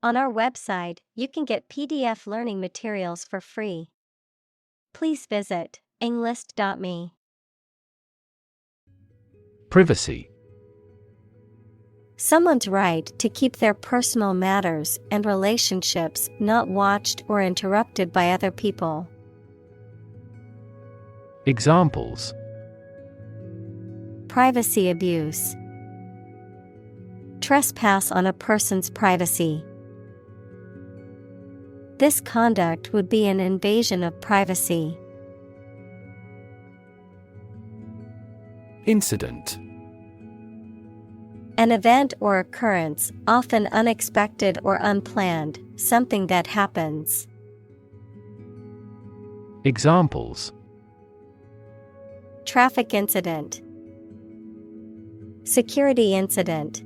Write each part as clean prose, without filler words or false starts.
On our website, you can get PDF learning materials for free. Please visit englist.me. Privacy. Someone's right to keep their personal matters and relationships not watched or interrupted by other people. Examples: Privacy abuse. Trespass on a person's privacy. This conduct would be an invasion of privacy. Incident. An event or occurrence, often unexpected or unplanned, something that happens. Examples: Traffic incident. Security incident.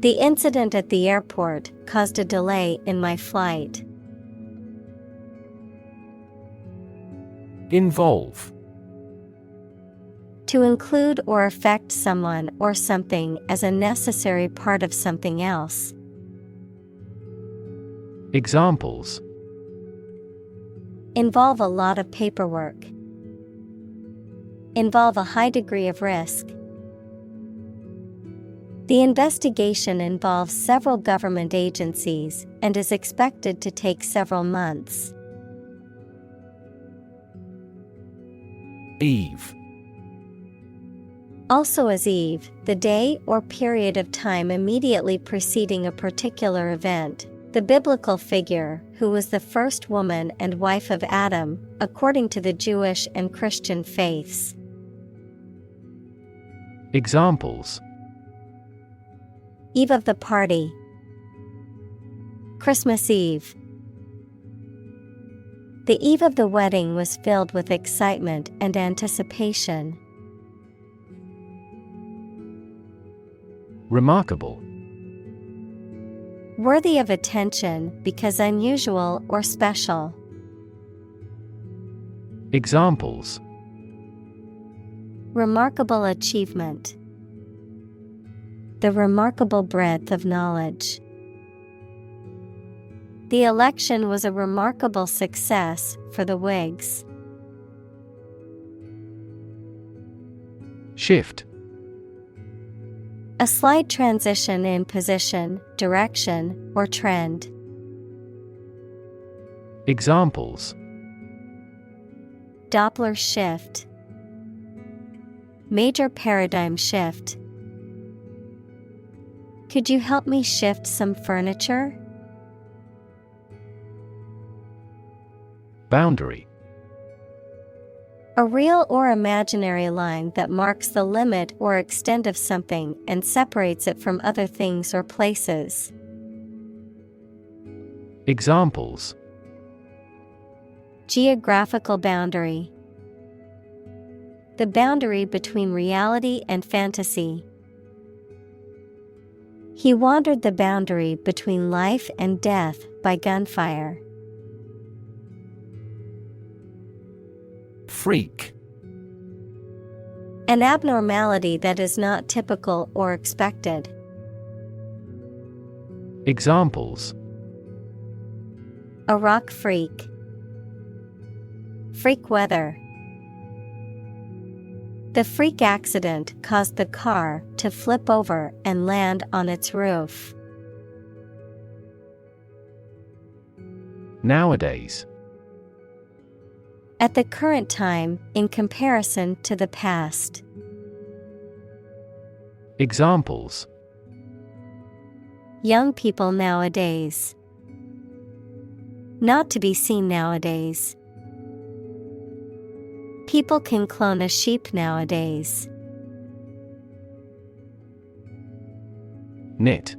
The incident at the airport caused a delay in my flight. Involve. To include or affect someone or something as a necessary part of something else. Examples: Involve a lot of paperwork. Involve a high degree of risk. The investigation involves several government agencies and is expected to take several months. Eve. Also as eve, the day or period of time immediately preceding a particular event, the biblical figure who was the first woman and wife of Adam, according to the Jewish and Christian faiths. Examples: Eve of the party. Christmas Eve. The eve of the wedding was filled with excitement and anticipation. Remarkable. Worthy of attention because unusual or special. Examples: Remarkable achievement. The remarkable breadth of knowledge. The election was a remarkable success for the Whigs. Shift. A slight transition in position, direction, or trend. Examples: Doppler shift. Major paradigm shift. Could you help me shift some furniture? Boundary. A real or imaginary line that marks the limit or extent of something and separates it from other things or places. Examples: Geographical boundary. The boundary between reality and fantasy. He wandered the boundary between life and death by gunfire. Freak. An abnormality that is not typical or expected. Examples: A rock freak. Freak weather. The freak accident caused the car to flip over and land on its roof. Nowadays. At the current time, in comparison to the past. Examples: Young people nowadays. Not to be seen nowadays. People can clone a sheep nowadays. Knit.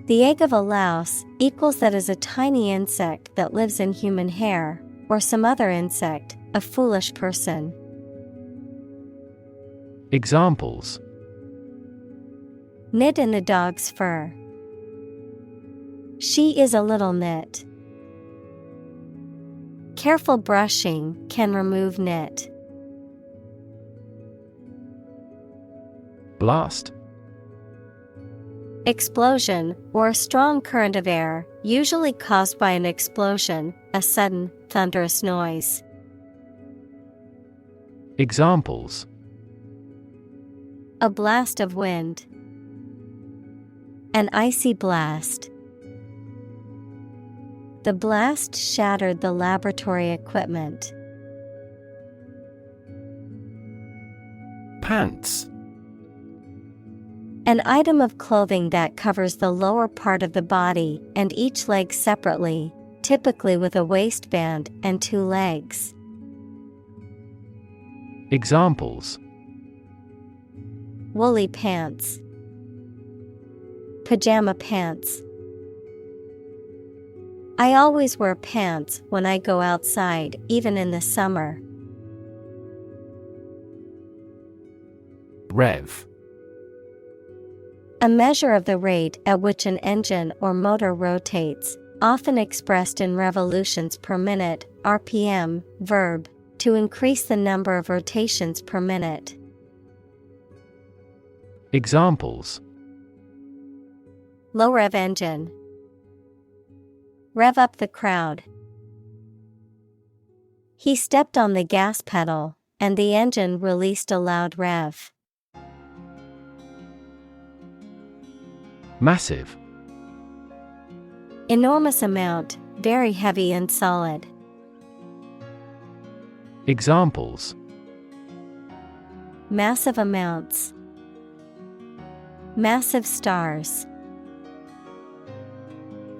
The egg of a louse equals that is a tiny insect that lives in human hair, or some other insect, a foolish person. Examples: Knit in a dog's fur. She is a little knit. Careful brushing can remove knit. Blast. Explosion, or a strong current of air, usually caused by an explosion, a sudden, thunderous noise. Examples: A blast of wind. An icy blast. The blast shattered the laboratory equipment. Pants. An item of clothing that covers the lower part of the body and each leg separately, typically with a waistband and two legs. Examples: Woolly pants. Pajama pants. I always wear pants when I go outside, even in the summer. Rev. A measure of the rate at which an engine or motor rotates, often expressed in revolutions per minute, RPM, verb, to increase the number of rotations per minute. Examples: Low rev engine. Rev up the crowd. He stepped on the gas pedal, and the engine released a loud rev. Massive. Enormous amount, very heavy and solid. Examples: Massive amounts. Massive stars.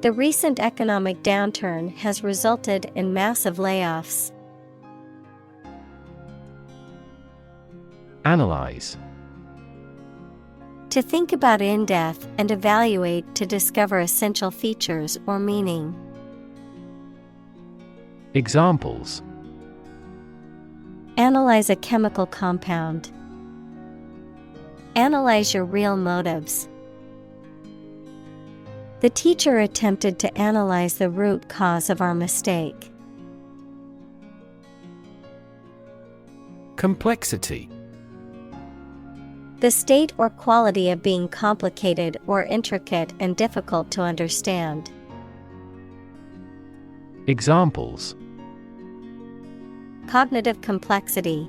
The recent economic downturn has resulted in massive layoffs. Analyze. To think about in depth and evaluate to discover essential features or meaning. Examples: Analyze a chemical compound. Analyze your real motives. The teacher attempted to analyze the root cause of our mistake. Complexity. The state or quality of being complicated or intricate and difficult to understand. Examples: Cognitive complexity.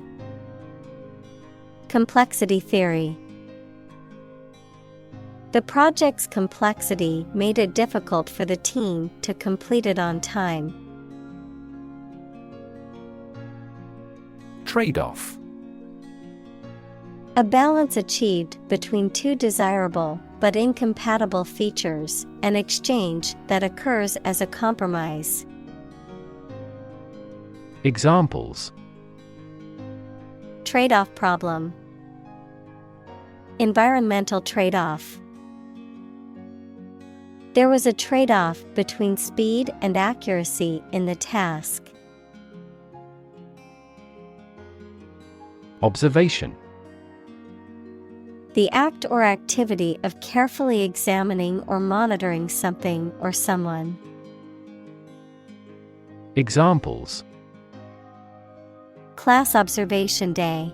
Complexity theory. The project's complexity made it difficult for the team to complete it on time. Trade-off. A balance achieved between two desirable but incompatible features, an exchange that occurs as a compromise. Examples: Trade-off problem. Environmental trade-off. There was a trade-off between speed and accuracy in the task. Observation. The act or activity of carefully examining or monitoring something or someone. Examples: Class observation day.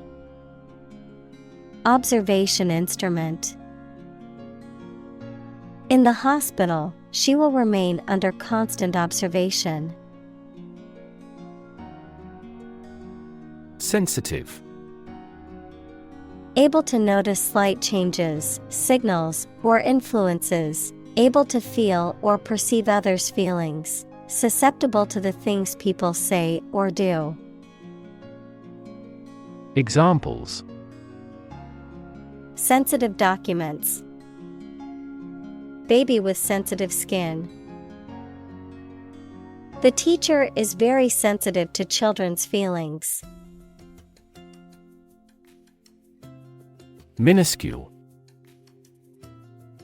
Observation instrument. In the hospital, she will remain under constant observation. Sensitive. Able to notice slight changes, signals, or influences, able to feel or perceive others' feelings, susceptible to the things people say or do. Examples: Sensitive documents. Baby with sensitive skin. The teacher is very sensitive to children's feelings. Minuscule.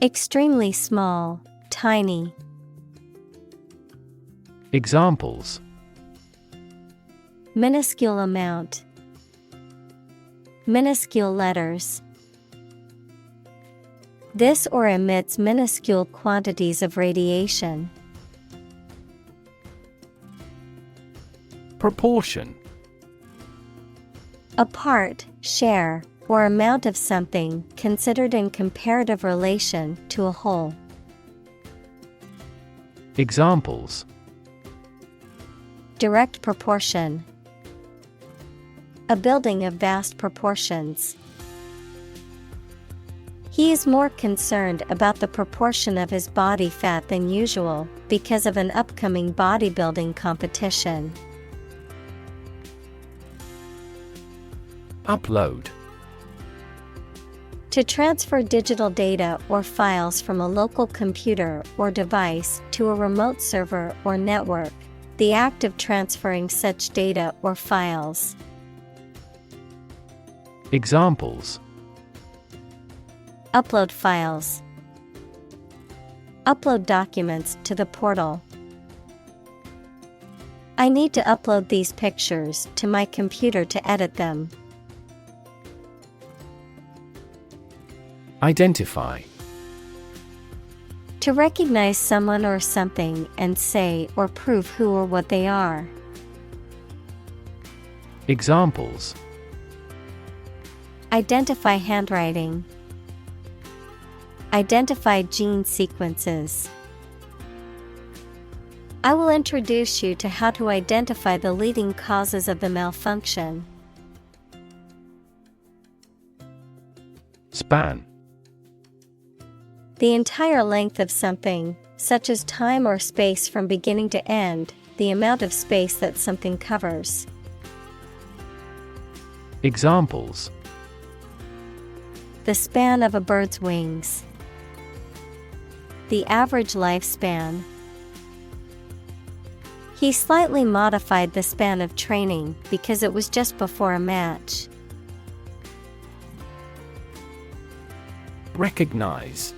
Extremely small, tiny. Examples: Minuscule amount. Minuscule letters. This or emits minuscule quantities of radiation. Proportion. A part, share, or amount of something considered in comparative relation to a whole. Examples: Direct proportion. A building of vast proportions. He is more concerned about the proportion of his body fat than usual because of an upcoming bodybuilding competition. Upload. To transfer digital data or files from a local computer or device to a remote server or network. The act of transferring such data or files. Examples: Upload files. Upload documents to the portal. I need to upload these pictures to my computer to edit them. Identify. To recognize someone or something and say or prove who or what they are. Examples: Identify handwriting. Identify gene sequences. I will introduce you to how to identify the leading causes of the malfunction. Span. The entire length of something, such as time or space from beginning to end, the amount of space that something covers. Examples: The span of a bird's wings. The average lifespan. He slightly modified the span of training because it was just before a match. Recognize.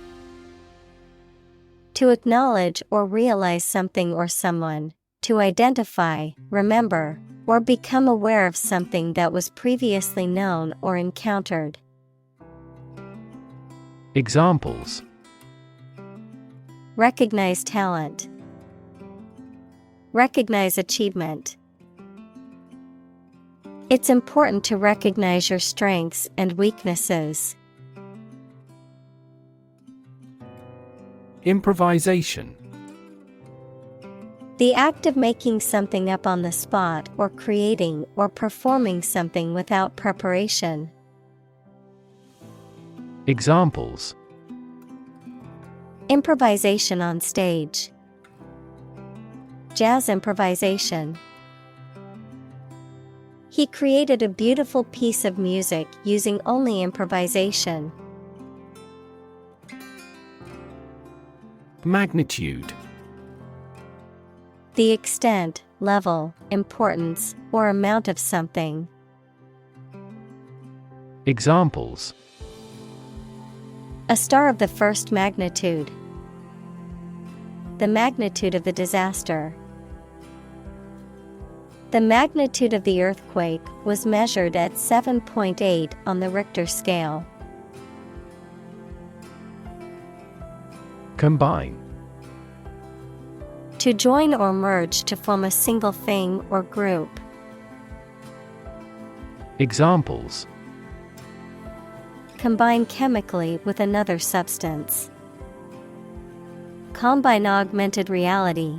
To acknowledge or realize something or someone, to identify, remember, or become aware of something that was previously known or encountered. Examples: Recognize talent. Recognize achievement. It's important to recognize your strengths and weaknesses. Improvisation. The act of making something up on the spot or creating or performing something without preparation. Examples: Improvisation on stage. Jazz improvisation. He created a beautiful piece of music using only improvisation. Magnitude. The extent, level, importance, or amount of something. Examples: A star of the first magnitude. The magnitude of the disaster. The magnitude of the earthquake was measured at 7.8 on the Richter scale. Combine. To join or merge to form a single thing or group. Examples: Combine chemically with another substance. Combine augmented reality.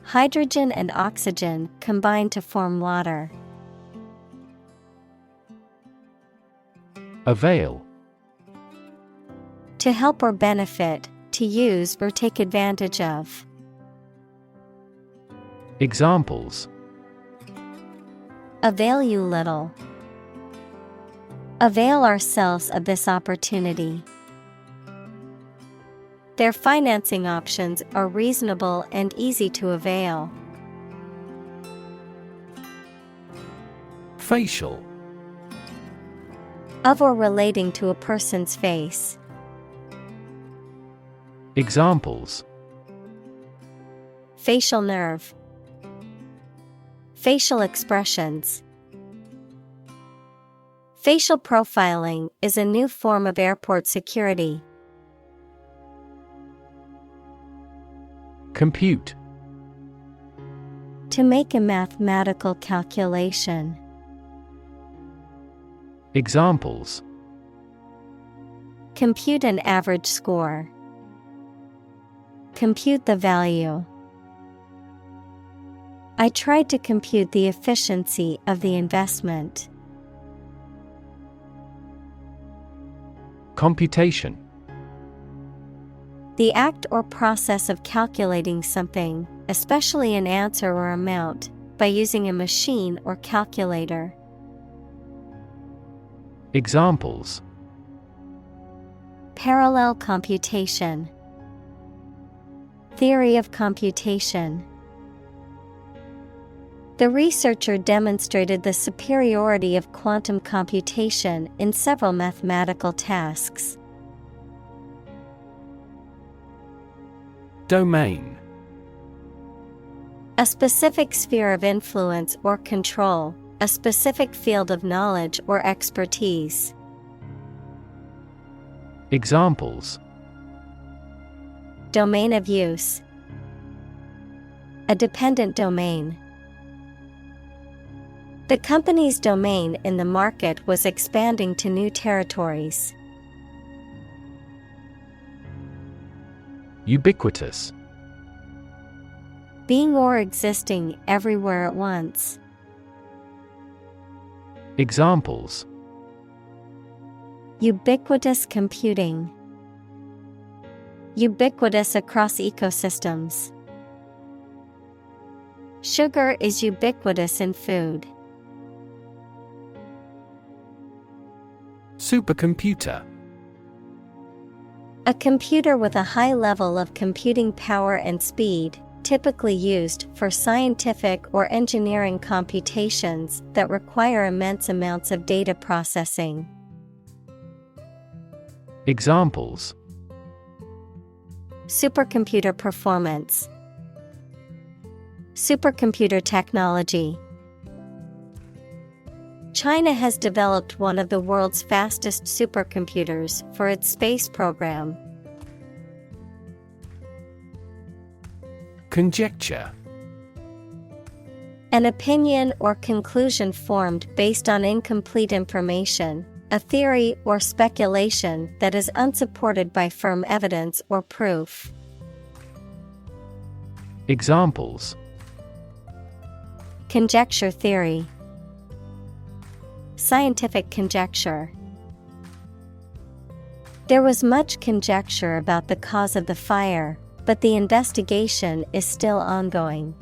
Hydrogen and oxygen combine to form water. Avail. To help or benefit, to use or take advantage of. Examples: Avail you little. Avail ourselves of this opportunity. Their financing options are reasonable and easy to avail. Facial. Of or relating to a person's face. Examples: Facial nerve. Facial expressions. Facial profiling is a new form of airport security. Compute. To make a mathematical calculation. Examples: compute an average score, compute the value. I tried to compute the efficiency of the investment. Computation: the act or process of calculating something, especially an answer or amount, by using a machine or calculator. Examples: parallel computation, theory of computation. The researcher demonstrated the superiority of quantum computation in several mathematical tasks. Domain: a specific sphere of influence or control, a specific field of knowledge or expertise. Examples: domain of use, a dependent domain. The company's domain in the market was expanding to new territories. Ubiquitous: being or existing everywhere at once. Examples: ubiquitous computing, ubiquitous across ecosystems. Sugar is ubiquitous in food. Supercomputer: a computer with a high level of computing power and speed, typically used for scientific or engineering computations that require immense amounts of data processing. Examples: supercomputer performance, supercomputer technology. China has developed one of the world's fastest supercomputers for its space program. Conjecture: an opinion or conclusion formed based on incomplete information, a theory or speculation that is unsupported by firm evidence or proof. Examples: conjecture theory, scientific conjecture. There was much conjecture about the cause of the fire, but the investigation is still ongoing.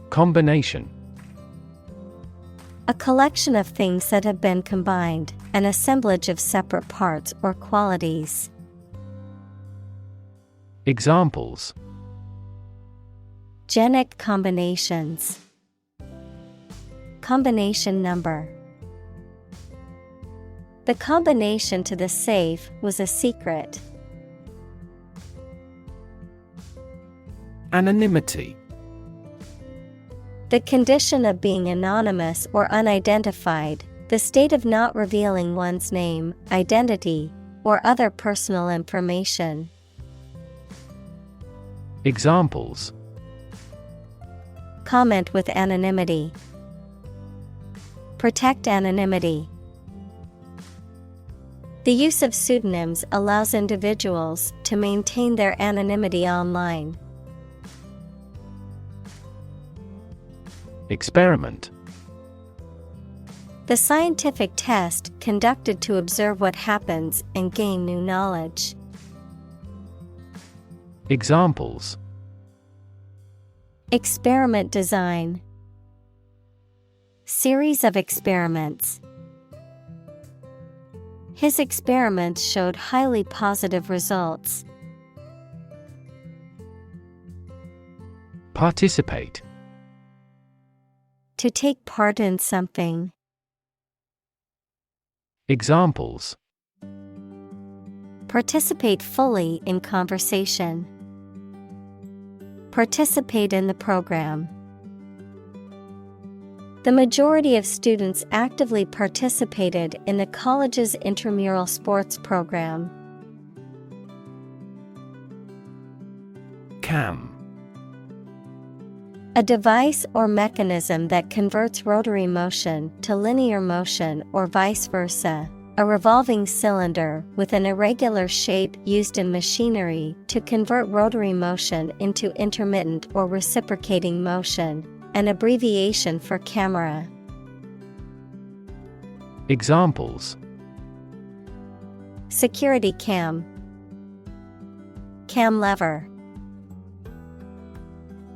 Combination: a collection of things that have been combined, an assemblage of separate parts or qualities. Examples: genic combinations, combination number. The combination to the safe was a secret. Anonymity: the condition of being anonymous or unidentified, the state of not revealing one's name, identity, or other personal information. Examples: comment with anonymity, protect anonymity. The use of pseudonyms allows individuals to maintain their anonymity online. Experiment: the scientific test conducted to observe what happens and gain new knowledge. Examples: experiment design, series of experiments. His experiments showed highly positive results. Participate: to take part in something. Examples: participate fully in conversation, participate in the program. The majority of students actively participated in the college's intramural sports program. Cam: A device or mechanism that converts rotary motion to linear motion or vice versa. A revolving cylinder with an irregular shape used in machinery to convert rotary motion into intermittent or reciprocating motion. An abbreviation for camera. Examples: Security cam. Cam lever.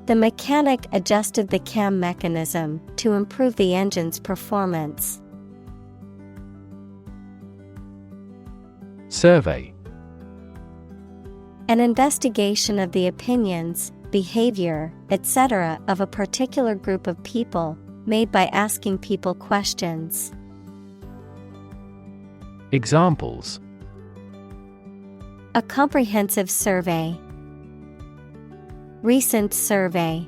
The mechanic adjusted the cam mechanism to improve the engine's performance. Survey. An investigation of the opinions, behavior, etc. of a particular group of people, made by asking people questions. Examples: A comprehensive survey. Recent survey.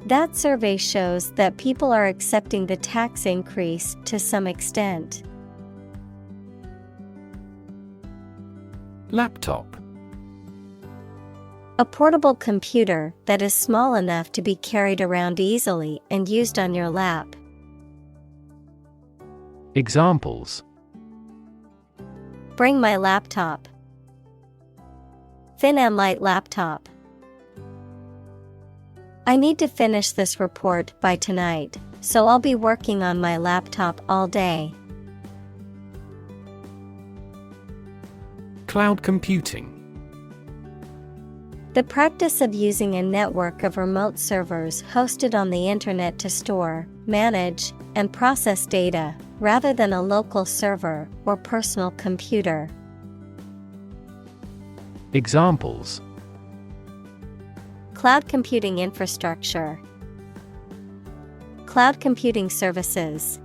That survey shows that people are accepting the tax increase to some extent. Laptop. A portable computer that is small enough to be carried around easily and used on your lap. Examples: Bring my laptop. Thin and light laptop. I need to finish this report by tonight, so I'll be working on my laptop all day. Cloud computing. The practice of using a network of remote servers hosted on the internet to store, manage, and process data, rather than a local server or personal computer. Examples: Cloud computing infrastructure. Cloud computing services.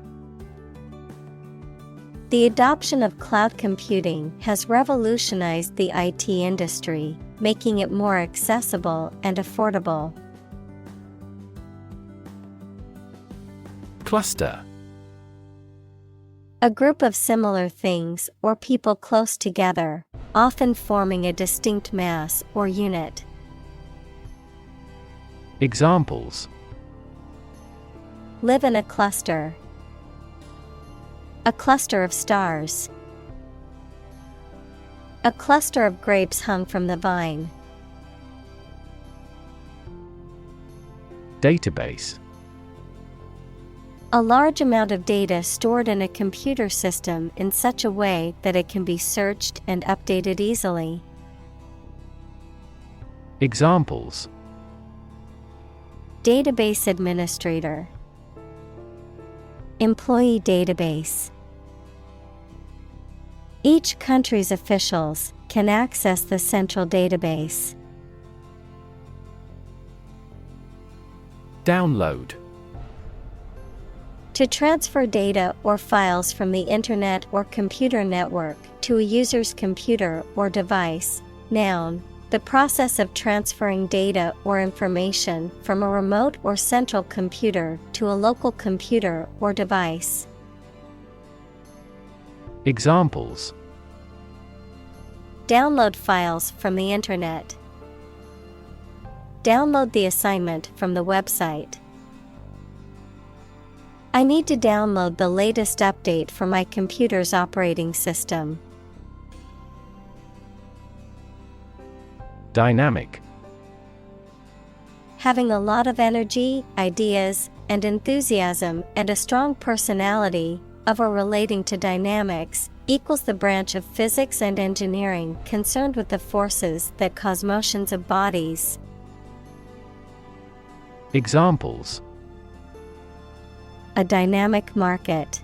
The adoption of cloud computing has revolutionized the IT industry, making it more accessible and affordable. Cluster. A group of similar things or people close together, often forming a distinct mass or unit. Examples: Live in a cluster. A cluster of stars. A cluster of grapes hung from the vine. Database. A large amount of data stored in a computer system in such a way that it can be searched and updated easily. Examples: Database administrator. Employee database. Each country's officials can access the central database. Download. To transfer data or files from the internet or computer network to a user's computer or device. Noun, the process of transferring data or information from a remote or central computer to a local computer or device. Examples: Download files from the internet. Download the assignment from the website. I need to download the latest update for my computer's operating system. Dynamic. Having a lot of energy, ideas, and enthusiasm and a strong personality, of or relating to dynamics, equals the branch of physics and engineering concerned with the forces that cause motions of bodies. Examples: A dynamic market.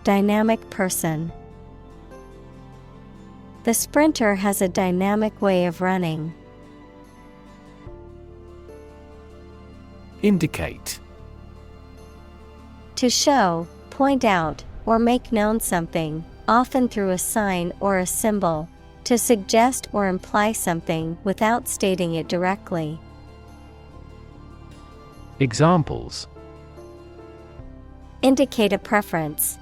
Dynamic person. The sprinter has a dynamic way of running. Indicate. To show, point out, or make known something, often through a sign or a symbol, to suggest or imply something without stating it directly. Examples: indicate a preference.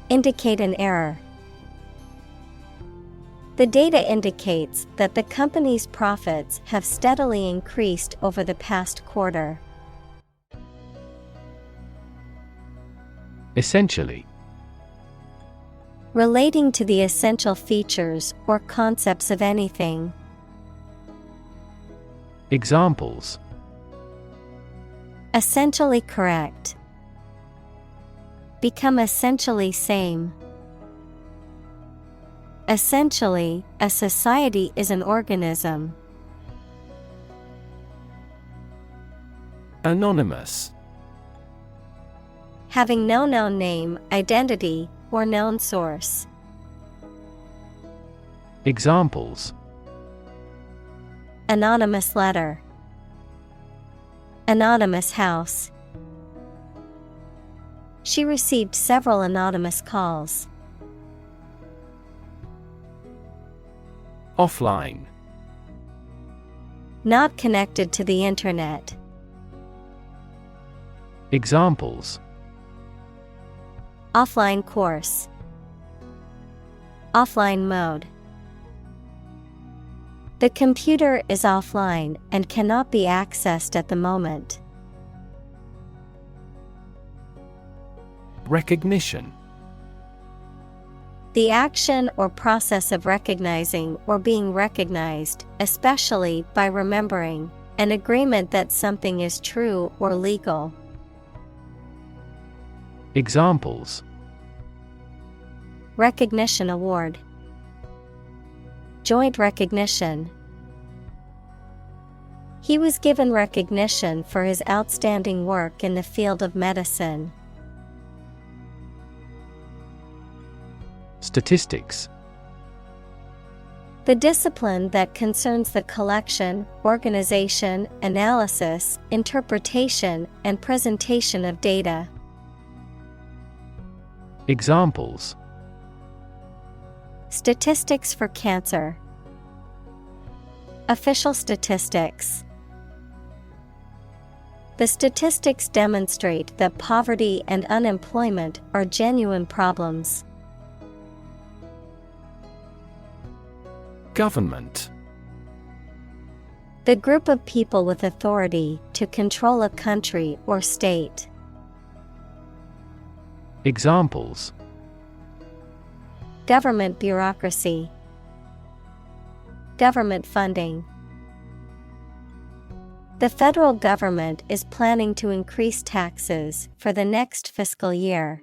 Indicate an error. The data indicates that the company's profits have steadily increased over the past quarter. Essentially. Relating to the essential features or concepts of anything. Examples: essentially correct. Become essentially same. Essentially, a society is an organism. Anonymous. Having no known name, identity, or known source. Examples: anonymous letter. Anonymous house. She received several anonymous calls. Offline. Not connected to the internet. Examples: offline course. Offline mode. The computer is offline and cannot be accessed at the moment. Recognition. The action or process of recognizing or being recognized, especially by remembering, an agreement that something is true or legal. Examples: recognition award. Joint recognition. He was given recognition for his outstanding work in the field of medicine. Statistics. The discipline that concerns the collection, organization, analysis, interpretation, and presentation of data. Examples: statistics for cancer. Official statistics. The statistics demonstrate that poverty and unemployment are genuine problems. Government. The group of people with authority to control a country or state. Examples: government bureaucracy. Government funding. The federal government is planning to increase taxes for the next fiscal year.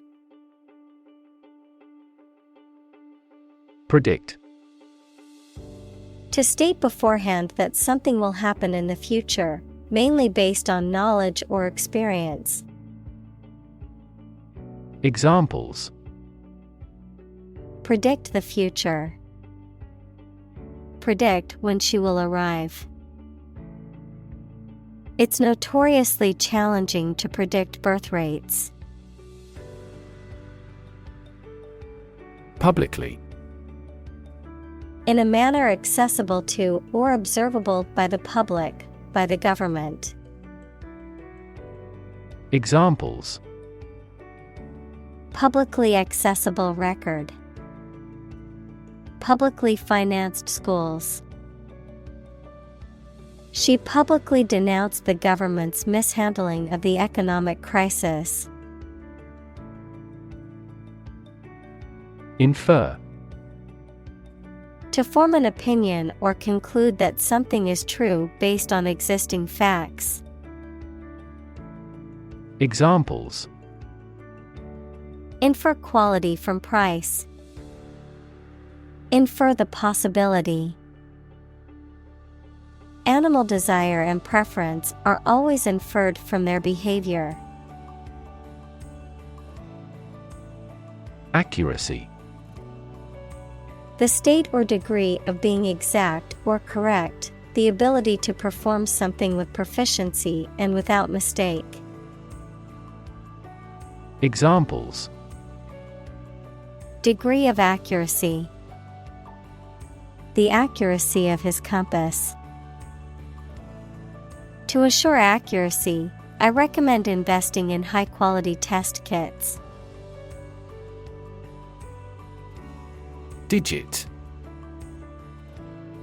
Predict. To state beforehand that something will happen in the future, mainly based on knowledge or experience. Examples: predict the future. Predict when she will arrive. It's notoriously challenging to predict birth rates. Publicly. In a manner accessible to or observable by the public, by the government. Examples: publicly accessible record. Publicly financed schools. She publicly denounced the government's mishandling of the economic crisis. Infer. To form an opinion or conclude that something is true based on existing facts. Examples: infer quality from price. Infer the possibility. Animal desire and preference are always inferred from their behavior. Accuracy. The state or degree of being exact or correct, the ability to perform something with proficiency and without mistake. Examples: degree of accuracy. The accuracy of his compass. To assure accuracy, I recommend investing in high-quality test kits. Digit.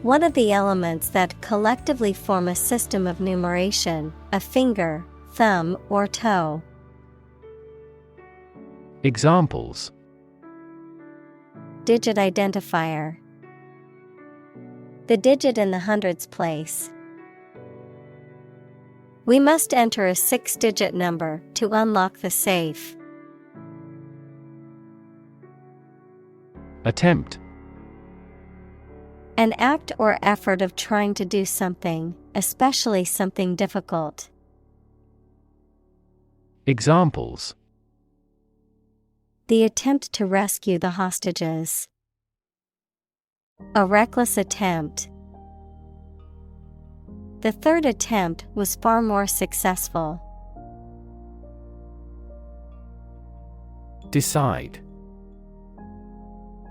One of the elements that collectively form a system of numeration, a finger, thumb, or toe. Examples: Digit identifier. The digit in the hundreds place. We must enter a 6-digit number to unlock the safe. Attempt. An act or effort of trying to do something, especially something difficult. Examples: The attempt to rescue the hostages. A reckless attempt. The third attempt was far more successful. Decide.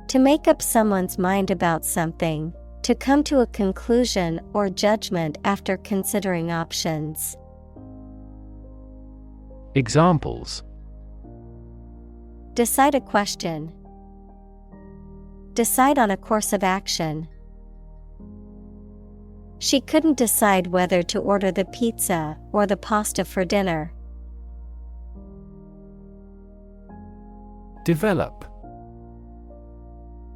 To make up someone's mind about something, to come to a conclusion or judgment after considering options. Examples: Decide a question. Decide on a course of action. She couldn't decide whether to order the pizza or the pasta for dinner. Develop.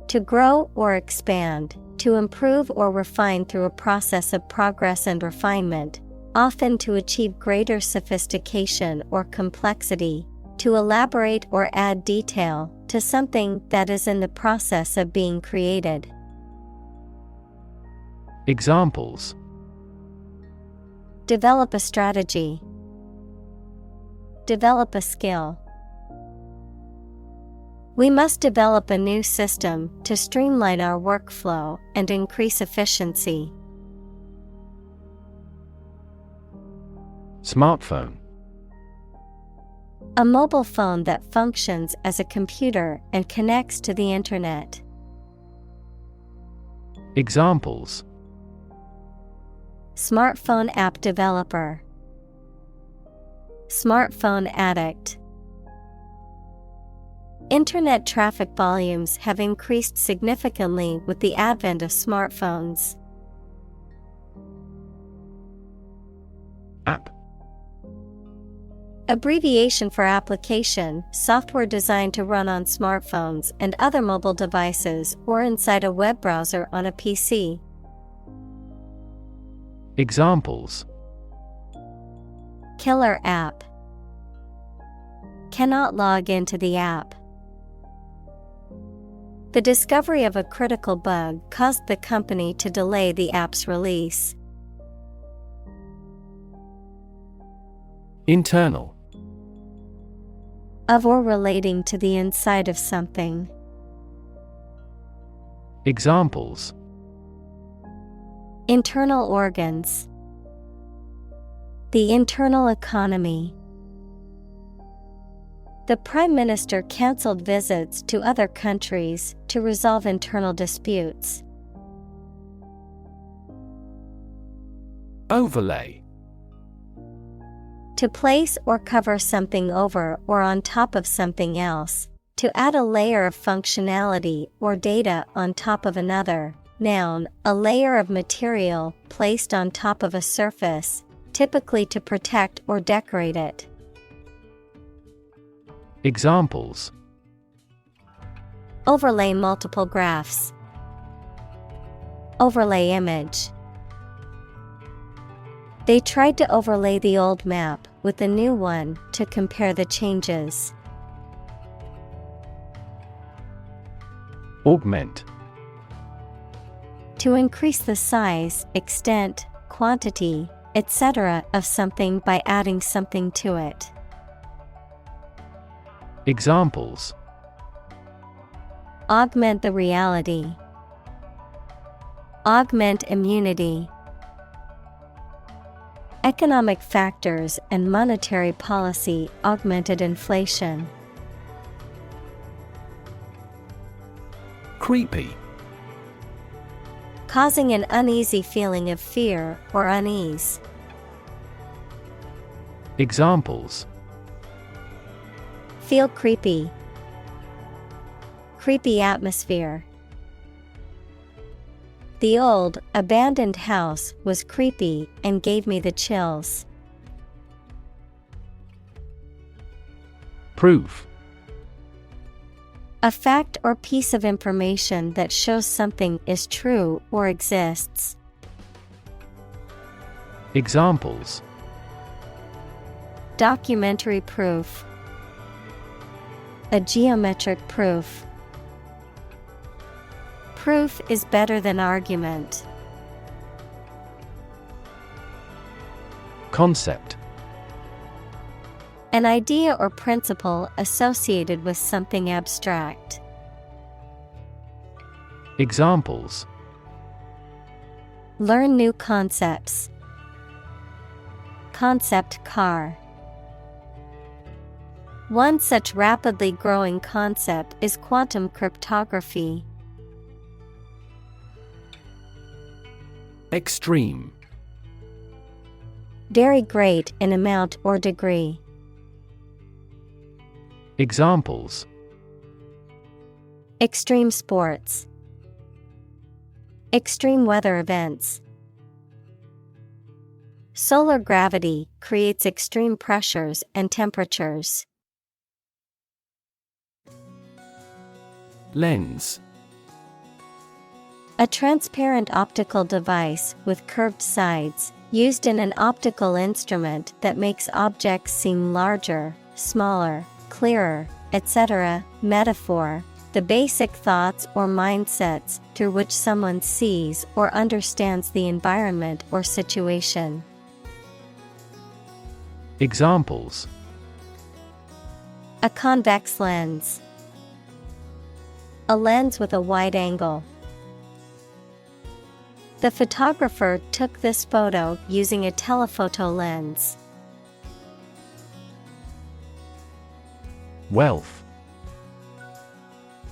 To grow or expand, to improve or refine through a process of progress and refinement, often to achieve greater sophistication or complexity, to elaborate or add detail to something that is in the process of being created. Examples: Develop a strategy. Develop a skill. We must develop a new system to streamline our workflow and increase efficiency. Smartphone. A mobile phone that functions as a computer and connects to the internet. Examples: Smartphone app developer. Smartphone addict. Internet traffic volumes have increased significantly with the advent of smartphones. App. Abbreviation for application, software designed to run on smartphones and other mobile devices or inside a web browser on a PC. Examples: Killer app. Cannot log into the app. The discovery of a critical bug caused the company to delay the app's release. Internal. Of or relating to the inside of something. Examples: Internal organs. The internal economy. The Prime Minister cancelled visits to other countries to resolve internal disputes. Overlay. To place or cover something over or on top of something else. To add a layer of functionality or data on top of another. Noun, a layer of material placed on top of a surface, typically to protect or decorate it. Examples: Overlay multiple graphs. Overlay image. They tried to overlay the old map with the new one to compare the changes. Augment. To increase the size, extent, quantity, etc. of something by adding something to it. Examples: Augment the reality. Augment immunity. Economic factors and monetary policy augmented inflation. Creepy. Causing an uneasy feeling of fear or unease. Examples: Feel creepy. Creepy atmosphere. The old, abandoned house was creepy and gave me the chills. Proof. A fact or piece of information that shows something is true or exists. Examples: Documentary proof. A geometric proof. Proof is better than argument. Concept. An idea or principle associated with something abstract. Examples: Learn new concepts. Concept car. One such rapidly growing concept is quantum cryptography. Extreme. Very great in amount or degree. Examples: Extreme sports. Extreme weather events. Solar gravity creates extreme pressures and temperatures. Lens. A transparent optical device with curved sides, used in an optical instrument that makes objects seem larger, smaller, clearer, etc. Metaphor: the basic thoughts or mindsets through which someone sees or understands the environment or situation. Examples: A convex lens. A lens with a wide angle. The photographer took this photo using a telephoto lens. Wealth.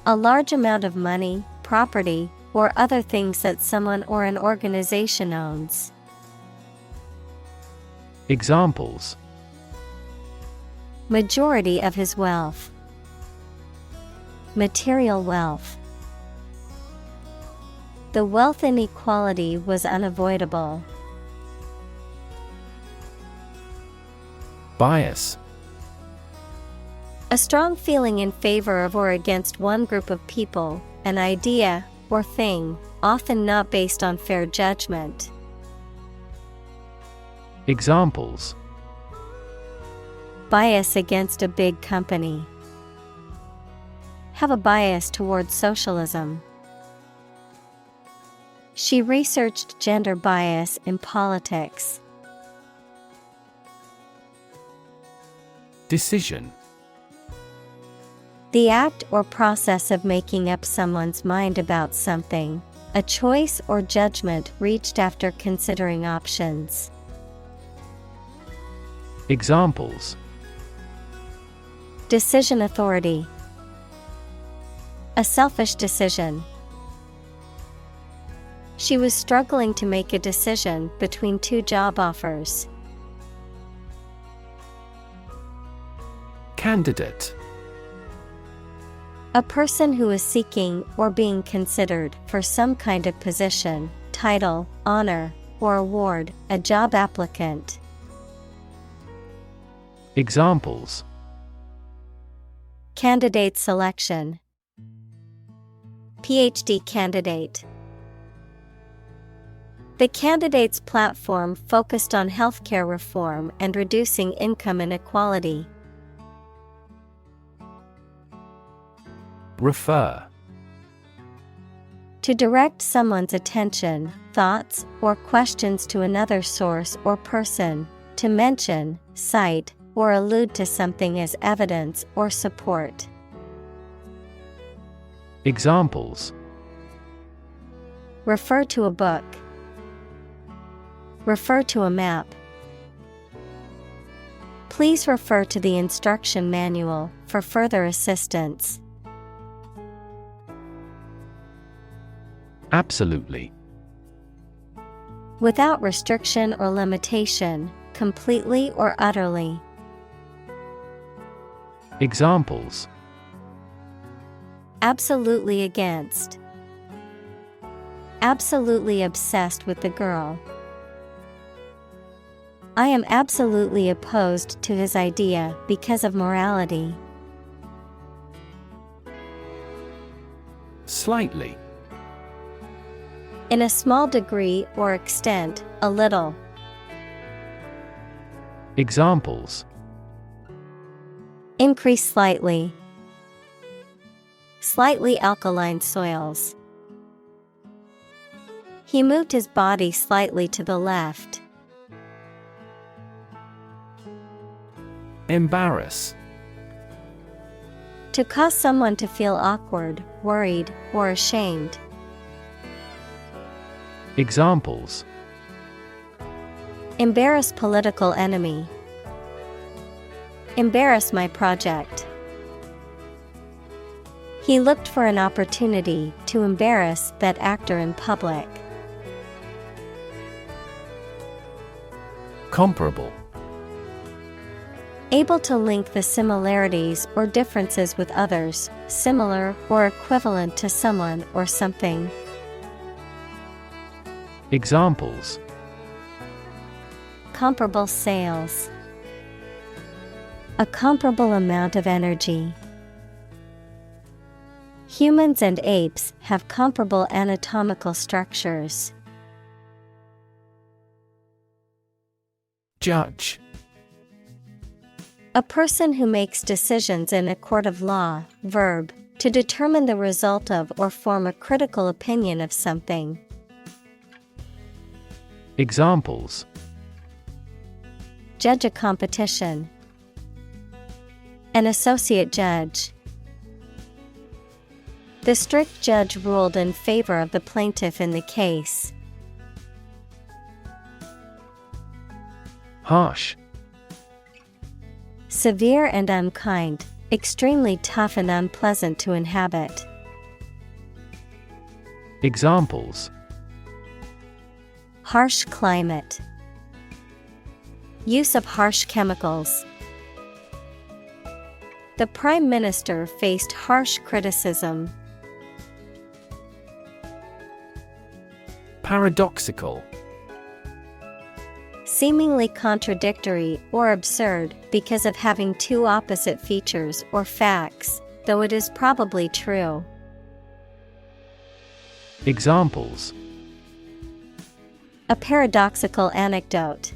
A large amount of money, property, or other things that someone or an organization owns. Examples: Majority of his wealth. Material wealth. The wealth inequality was unavoidable. Bias. A strong feeling in favor of or against one group of people, an idea, or thing, often not based on fair judgment. Examples: Bias against a big company. Have a bias towards socialism. She researched gender bias in politics. Decision. The act or process of making up someone's mind about something, a choice or judgment reached after considering options. Examples: Decision authority. A selfish decision. She was struggling to make a decision between two job offers. Candidate. A person who is seeking or being considered for some kind of position, title, honor, or award, a job applicant. Examples: Candidate selection. PhD candidate. The candidate's platform focused on healthcare reform and reducing income inequality. Refer. To direct someone's attention, thoughts, or questions to another source or person, to mention, cite, or allude to something as evidence or support. Examples: Refer to a book. Refer to a map. Please refer to the instruction manual for further assistance. Absolutely. Without restriction or limitation, completely or utterly. Examples: Absolutely against. Absolutely obsessed with the girl. I am absolutely opposed to his idea because of morality. Slightly. In a small degree or extent, a little. Examples: Increase slightly. Slightly alkaline soils. He moved his body slightly to the left. Embarrass. To cause someone to feel awkward, worried, or ashamed. Examples: Embarrass political enemy. Embarrass my project. He looked for an opportunity to embarrass that actor in public. Comparable. Able to link the similarities or differences with others, similar or equivalent to someone or something. Examples: Comparable sales. A comparable amount of energy. Humans and apes have comparable anatomical structures. Judge. A person who makes decisions in a court of law. Verb, to determine the result of or form a critical opinion of something. Examples: Judge a competition. An associate judge. The strict judge ruled in favor of the plaintiff in the case. Harsh. Severe and unkind, extremely tough and unpleasant to inhabit. Examples: Harsh climate. Use of harsh chemicals. The Prime Minister faced harsh criticism. Paradoxical. Seemingly contradictory or absurd because of having two opposite features or facts, though it is probably true. Examples: A paradoxical anecdote.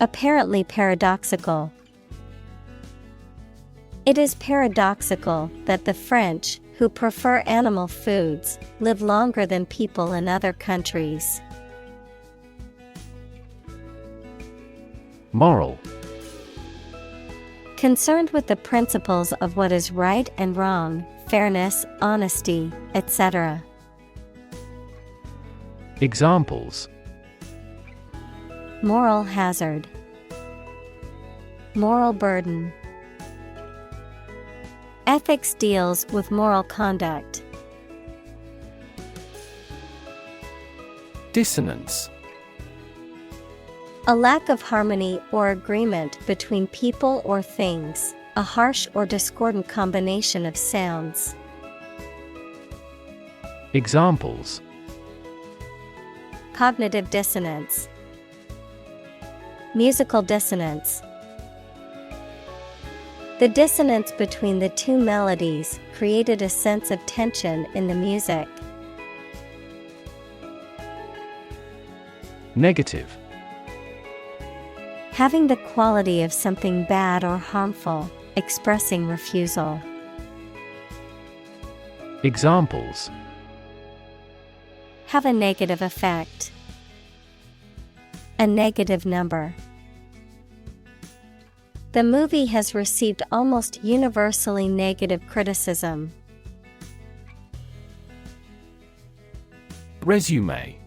Apparently paradoxical. It is paradoxical that the French, who prefer animal foods, live longer than people in other countries. Moral. Concerned with the principles of what is right and wrong, fairness, honesty, etc. Examples: Moral hazard. Moral burden. Ethics deals with moral conduct. Dissonance. A lack of harmony or agreement between people or things, a harsh or discordant combination of sounds. Examples: Cognitive dissonance. Musical dissonance. The dissonance between the two melodies created a sense of tension in the music. Negative. Having the quality of something bad or harmful, expressing refusal. Examples: Have a negative effect. A negative number. The movie has received almost universally negative criticism. Resume.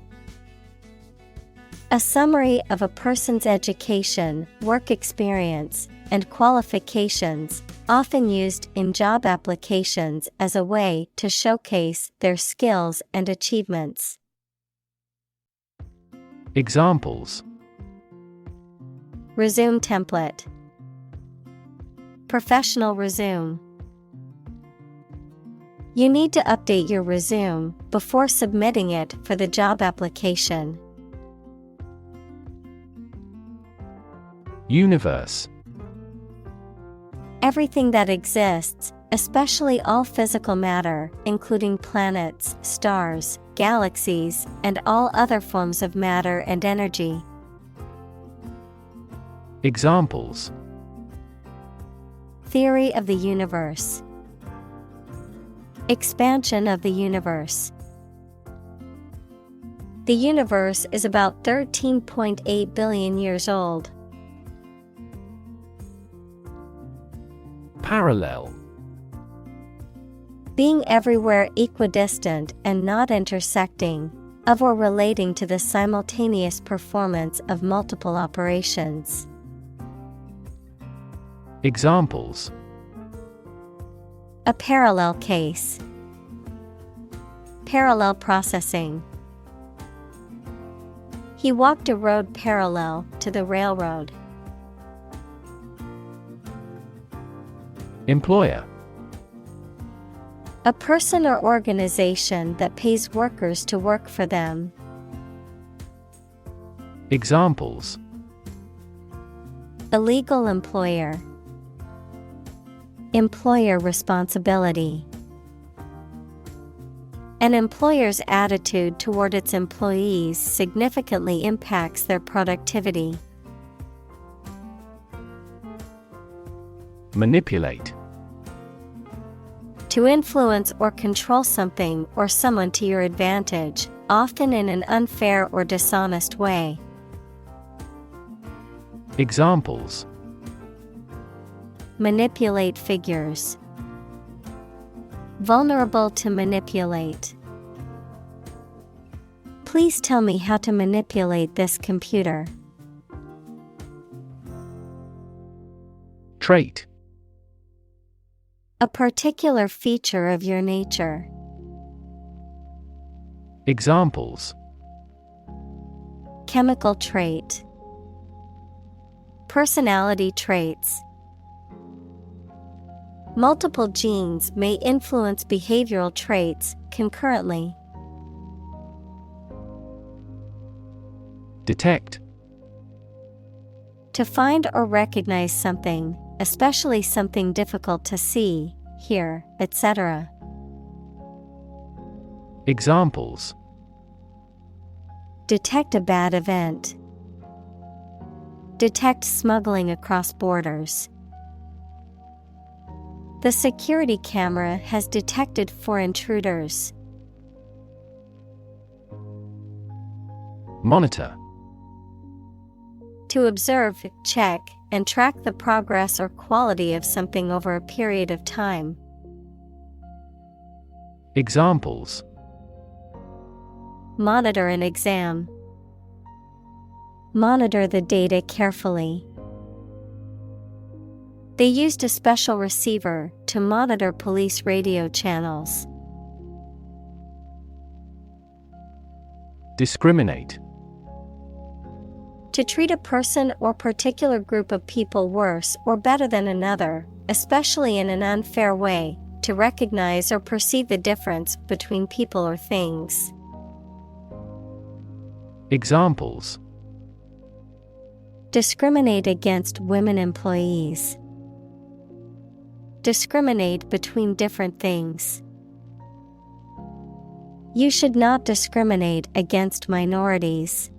A summary of a person's education, work experience, and qualifications, often used in job applications as a way to showcase their skills and achievements. Examples: Resume template. Professional resume. You need to update your resume before submitting it for the job application. Universe. Everything that exists, especially all physical matter, including planets, stars, galaxies, and all other forms of matter and energy. Examples. Theory of the universe. Expansion of the universe. The universe is about 13.8 billion years old. Parallel. Being everywhere equidistant and not intersecting, of or relating to the simultaneous performance of multiple operations. Examples. A parallel case. Parallel processing. He walked a road parallel to the railroad. Employer. A person or organization that pays workers to work for them. Examples. Illegal employer. Employer responsibility. An employer's attitude toward its employees significantly impacts their productivity. Manipulate. To influence or control something or someone to your advantage, often in an unfair or dishonest way. Examples. Manipulate figures. Vulnerable to manipulate. Please tell me how to manipulate this computer. Trait. A particular feature of your nature. Examples. Chemical trait. Personality traits. Multiple genes may influence behavioral traits concurrently. Detect. To find or recognize something, especially something difficult to see, hear, etc. Examples. Detect a bad event. Detect smuggling across borders. The security camera has detected 4 intruders. Monitor. To observe, check, and track the progress or quality of something over a period of time. Examples. Monitor an exam. Monitor the data carefully. They used a special receiver to monitor police radio channels. Discriminate. To treat a person or particular group of people worse or better than another, especially in an unfair way, to recognize or perceive the difference between people or things. Examples. Discriminate against women employees. Discriminate between different things. You should not discriminate against minorities.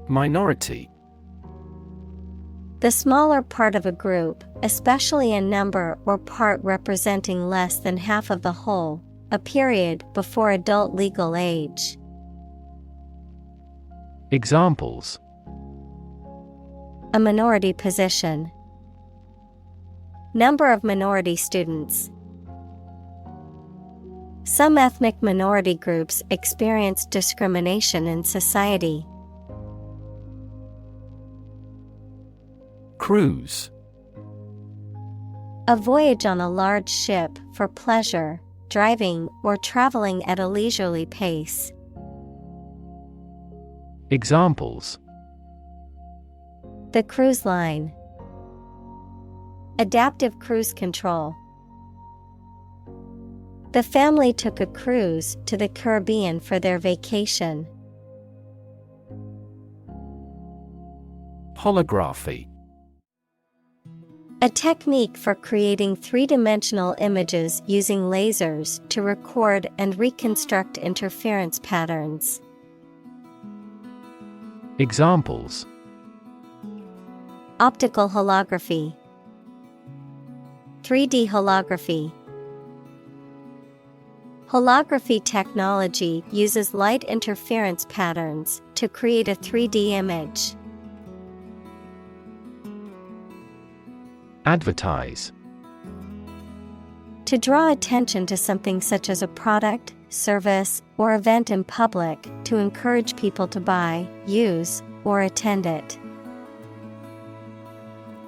Minority. The smaller part of a group, especially a number or part representing less than half of the whole, a period before adult legal age. Examples. A minority position. Number of minority students. Some ethnic minority groups experience discrimination in society. Cruise. A voyage on a large ship for pleasure, driving, or traveling at a leisurely pace. Examples. The cruise line. Adaptive cruise control. The family took a cruise to the Caribbean for their vacation. Holography. A technique for creating three-dimensional images using lasers to record and reconstruct interference patterns. Examples: Optical holography, 3D holography. Holography technology uses light interference patterns to create a 3D image. Advertise. To draw attention to something such as a product, service, or event in public to encourage people to buy, use, or attend it.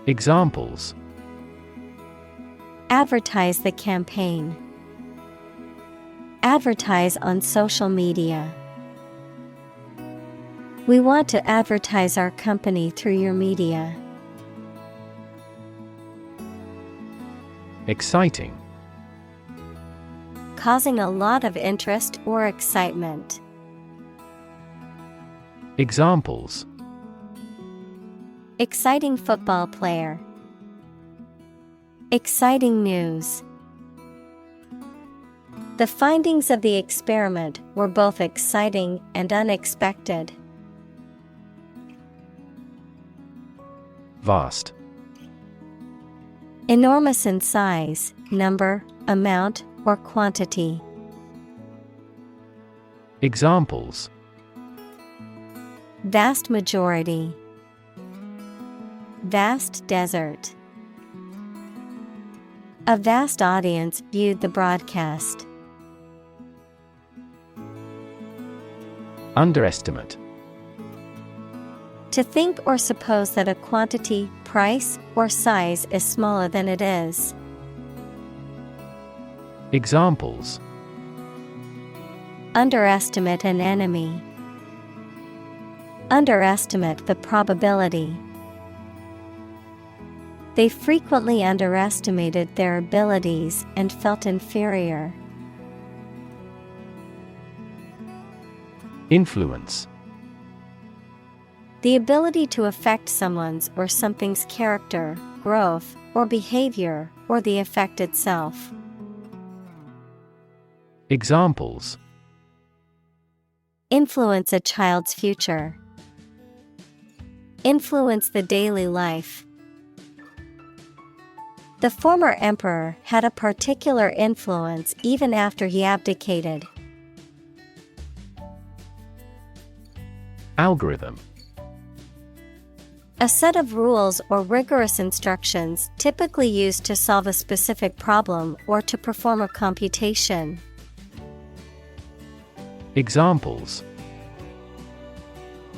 Examples: Advertise the campaign. Advertise on social media. We want to advertise our company through your media. Exciting. Causing a lot of interest or excitement. Examples: Exciting football player. Exciting news. The findings of the experiment were both exciting and unexpected. Vast. Enormous in size, number, amount, or quantity. Examples: Vast majority. Vast desert. A vast audience viewed the broadcast. Underestimate. To think or suppose that a quantity, price, or size is smaller than it is. Examples: Underestimate an enemy. Underestimate the probability. They frequently underestimated their abilities and felt inferior. Influence. The ability to affect someone's or something's character, growth, or behavior, or the effect itself. Examples: Influence a child's future. Influence the daily life. The former emperor had a particular influence even after he abdicated. Algorithm. A set of rules or rigorous instructions typically used to solve a specific problem or to perform a computation. Examples: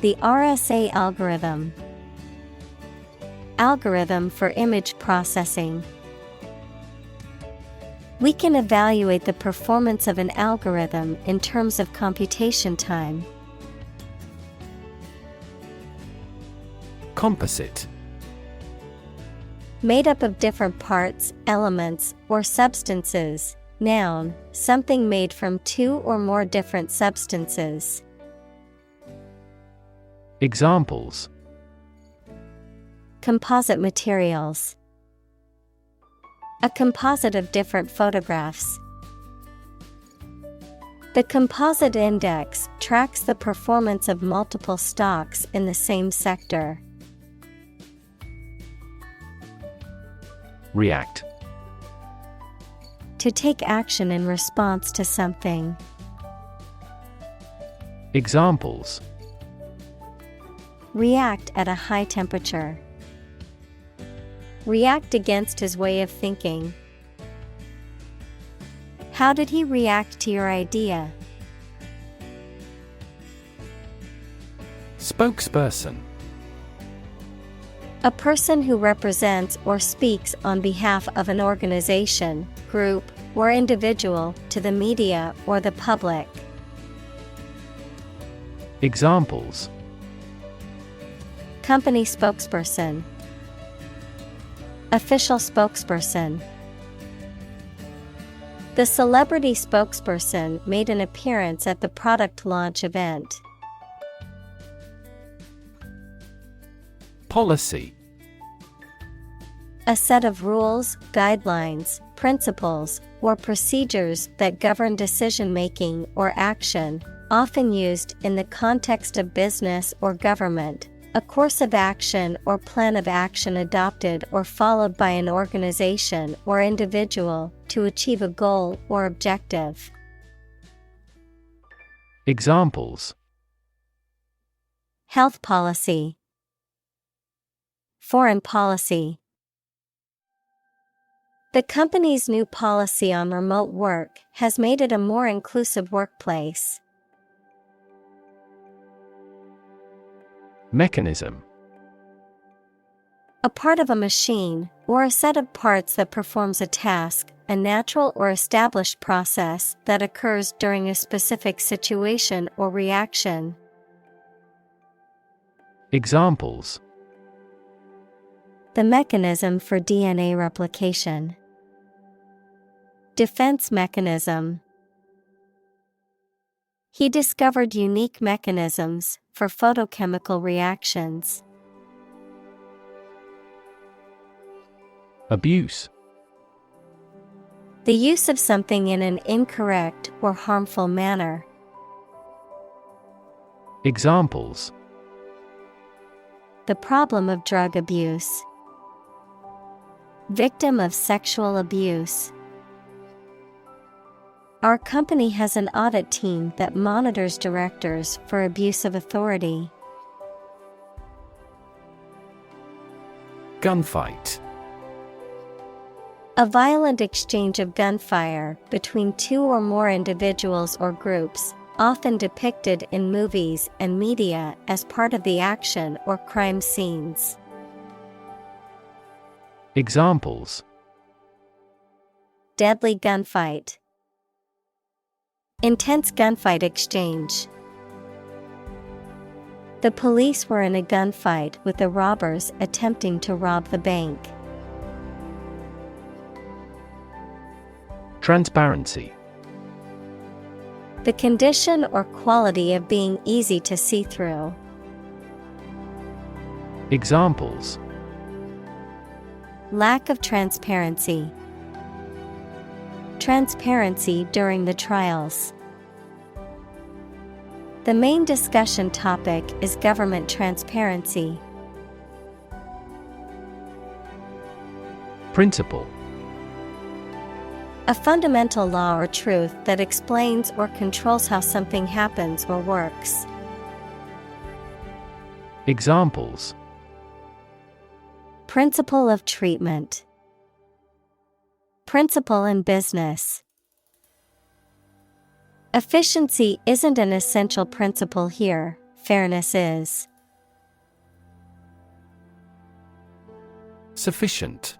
The RSA algorithm. Algorithm for image processing. We can evaluate the performance of an algorithm in terms of computation time. Composite. Made up of different parts, elements, or substances. Noun, something made from two or more different substances. Examples: Composite materials. A composite of different photographs. The composite index tracks the performance of multiple stocks in the same sector. React. To take action in response to something. Examples: React at a high temperature. React against his way of thinking. How did he react to your idea? Spokesperson. A person who represents or speaks on behalf of an organization, group, or individual to the media or the public. Examples: Company spokesperson. Official spokesperson. The celebrity spokesperson made an appearance at the product launch event. Policy. A set of rules, guidelines, principles, or procedures that govern decision-making or action, often used in the context of business or government. A course of action or plan of action adopted or followed by an organization or individual to achieve a goal or objective. Examples: Health policy, foreign policy. The company's new policy on remote work has made it a more inclusive workplace. Mechanism. A part of a machine, or a set of parts that performs a task, a natural or established process that occurs during a specific situation or reaction. Examples: The mechanism for DNA replication. Defense mechanism. He discovered unique mechanisms for photochemical reactions. Abuse. The use of something in an incorrect or harmful manner. Examples: The problem of drug abuse. Victim of sexual abuse. Our company has an audit team that monitors directors for abuse of authority. Gunfight. A violent exchange of gunfire between two or more individuals or groups, often depicted in movies and media as part of the action or crime scenes. Examples: Deadly gunfight. Intense gunfight exchange. The police were in a gunfight with the robbers attempting to rob the bank. Transparency. The condition or quality of being easy to see through. Examples: Lack of transparency. Transparency during the trials. The main discussion topic is government transparency. Principle. A fundamental law or truth that explains or controls how something happens or works. Examples: Principle of treatment. Principle in business. Efficiency isn't an essential principle here, fairness is. Sufficient.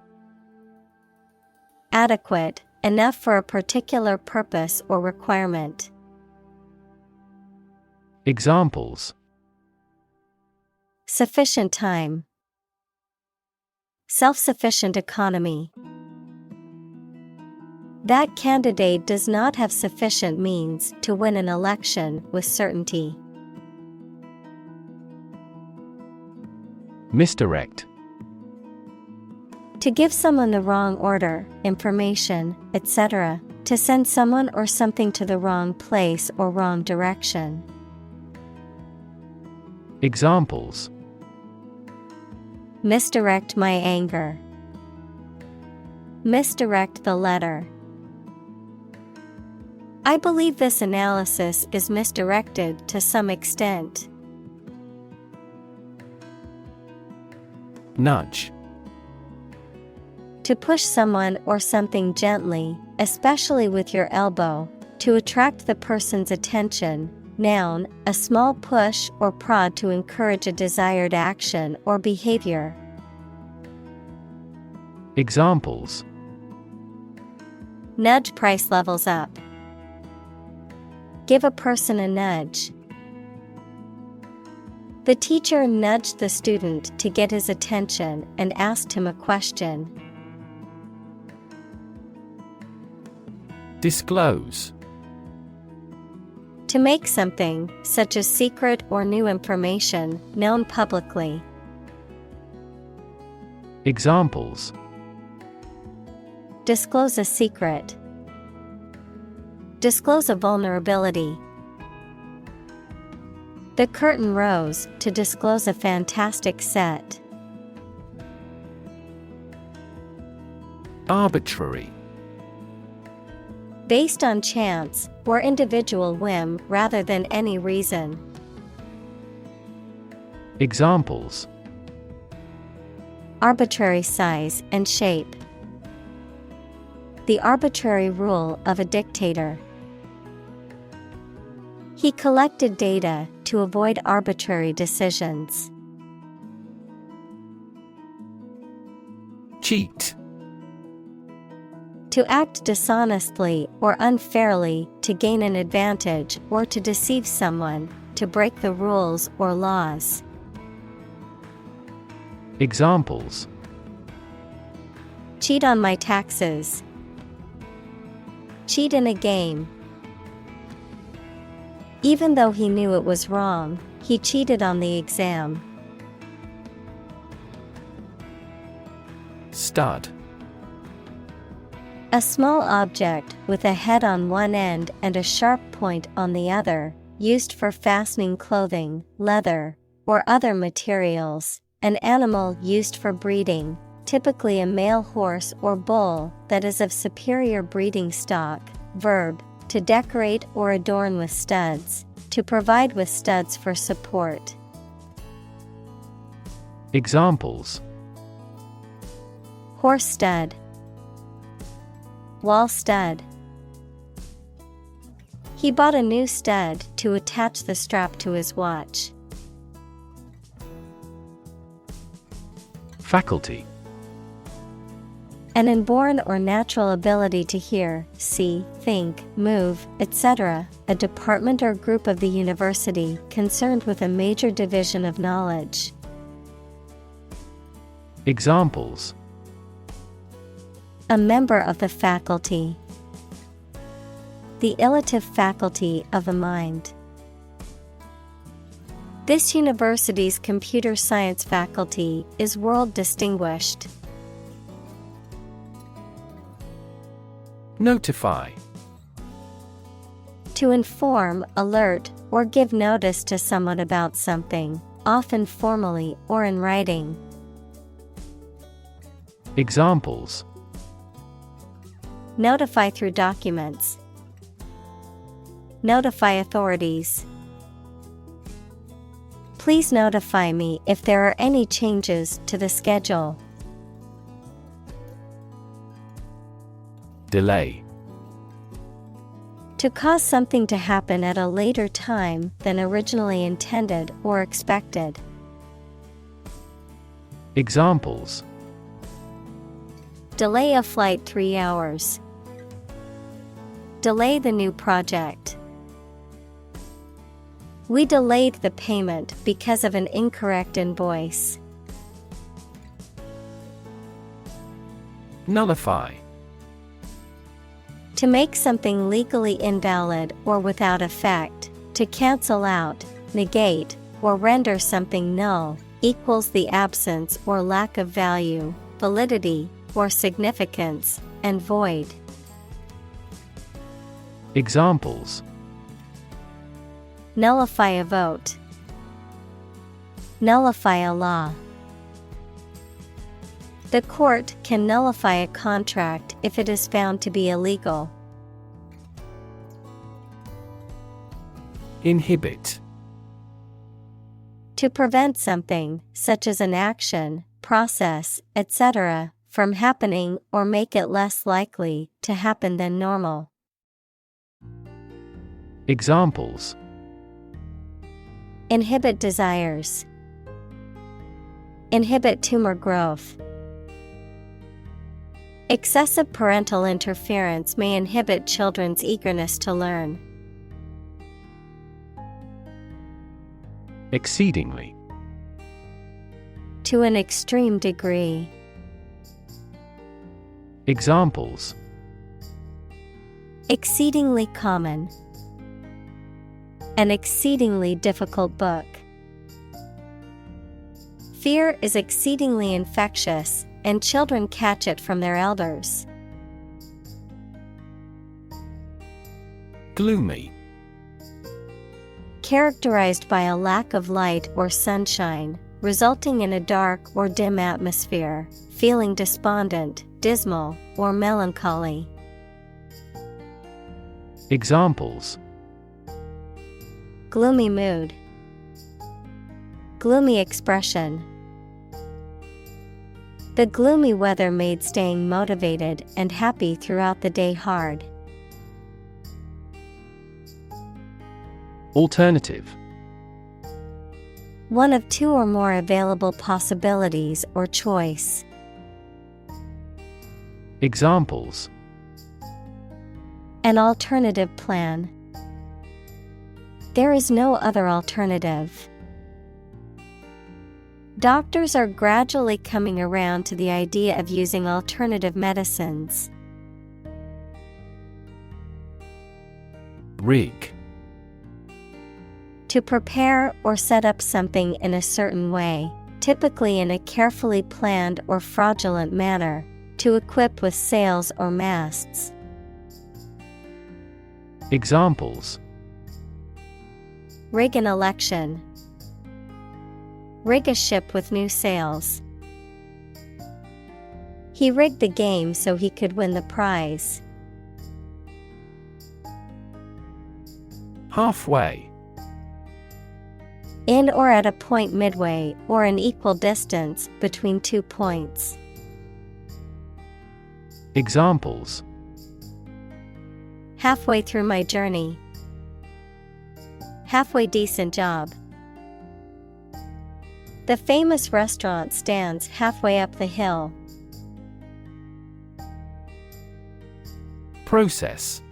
Adequate, enough for a particular purpose or requirement. Examples: Sufficient time. Self-sufficient economy. That candidate does not have sufficient means to win an election with certainty. Misdirect. To give someone the wrong order, information, etc. To send someone or something to the wrong place or wrong direction. Examples: Misdirect my anger. Misdirect the letter. I believe this analysis is misdirected to some extent. Nudge. To push someone or something gently, especially with your elbow, to attract the person's attention. Noun, a small push or prod to encourage a desired action or behavior. Examples: Nudge price levels up. Give a person a nudge. The teacher nudged the student to get his attention and asked him a question. Disclose. To make something, such as secret or new information, known publicly. Examples: disclose a secret. Disclose a vulnerability. The curtain rose to disclose a fantastic set. Arbitrary. Based on chance or individual whim rather than any reason. Examples: arbitrary size and shape. The arbitrary rule of a dictator. He collected data to avoid arbitrary decisions. Cheat. To act dishonestly or unfairly to gain an advantage or to deceive someone, to break the rules or laws. Examples: cheat on my taxes. Cheat in a game. Even though he knew it was wrong, he cheated on the exam. Stud. A small object with a head on one end and a sharp point on the other, used for fastening clothing, leather, or other materials. An animal used for breeding, typically a male horse or bull that is of superior breeding stock. Verb: to decorate or adorn with studs, to provide with studs for support. Examples: horse stud. Wall stud. He bought a new stud to attach the strap to his watch. Faculty. An inborn or natural ability to hear, see, think, move, etc., a department or group of the university concerned with a major division of knowledge. Examples: a member of the faculty. The elative faculty of the mind. This university's computer science faculty is world distinguished. Notify. To inform, alert, or give notice to someone about something, often formally or in writing. Examples: notify through documents. Notify authorities. Please notify me if there are any changes to the schedule. Delay. To cause something to happen at a later time than originally intended or expected. Examples: delay a flight 3 hours. Delay the new project. We delayed the payment because of an incorrect invoice. Nullify. To make something legally invalid or without effect, to cancel out, negate, or render something null, equals the absence or lack of value, validity, or significance, and void. Examples: nullify a vote. Nullify a law. The court can nullify a contract if it is found to be illegal. Inhibit. To prevent something, such as an action, process, etc., from happening or make it less likely to happen than normal. Examples: inhibit desires. Inhibit tumor growth. Excessive parental interference may inhibit children's eagerness to learn. Exceedingly. To an extreme degree. Examples: exceedingly common. An exceedingly difficult book. Fear is exceedingly infectious, and children catch it from their elders. Gloomy. Characterized by a lack of light or sunshine, resulting in a dark or dim atmosphere, feeling despondent, dismal, or melancholy. Examples: gloomy mood. Gloomy expression. The gloomy weather made staying motivated and happy throughout the day hard. Alternative. One of two or more available possibilities or choice. Examples: an alternative plan. There is no other alternative. Doctors are gradually coming around to the idea of using alternative medicines. Rig. To prepare or set up something in a certain way, typically in a carefully planned or fraudulent manner, to equip with sails or masts. Examples: rig an election. Rig a ship with new sails. He rigged the game so he could win the prize. Halfway. In or at a point midway or an equal distance between 2 points. Examples: halfway through my journey. Halfway decent job. The famous restaurant stands halfway up the hill. Process.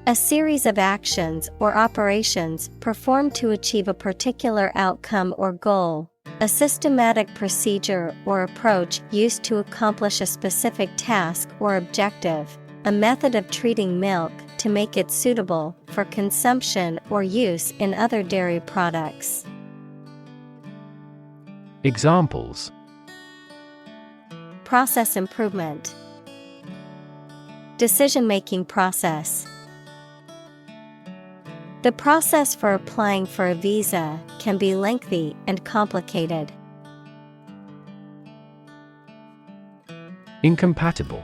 A series of actions or operations performed to achieve a particular outcome or goal. A systematic procedure or approach used to accomplish a specific task or objective. A method of treating milk to make it suitable for consumption or use in other dairy products. Examples: process improvement. Decision-making process. The process for applying for a visa can be lengthy and complicated. Incompatible.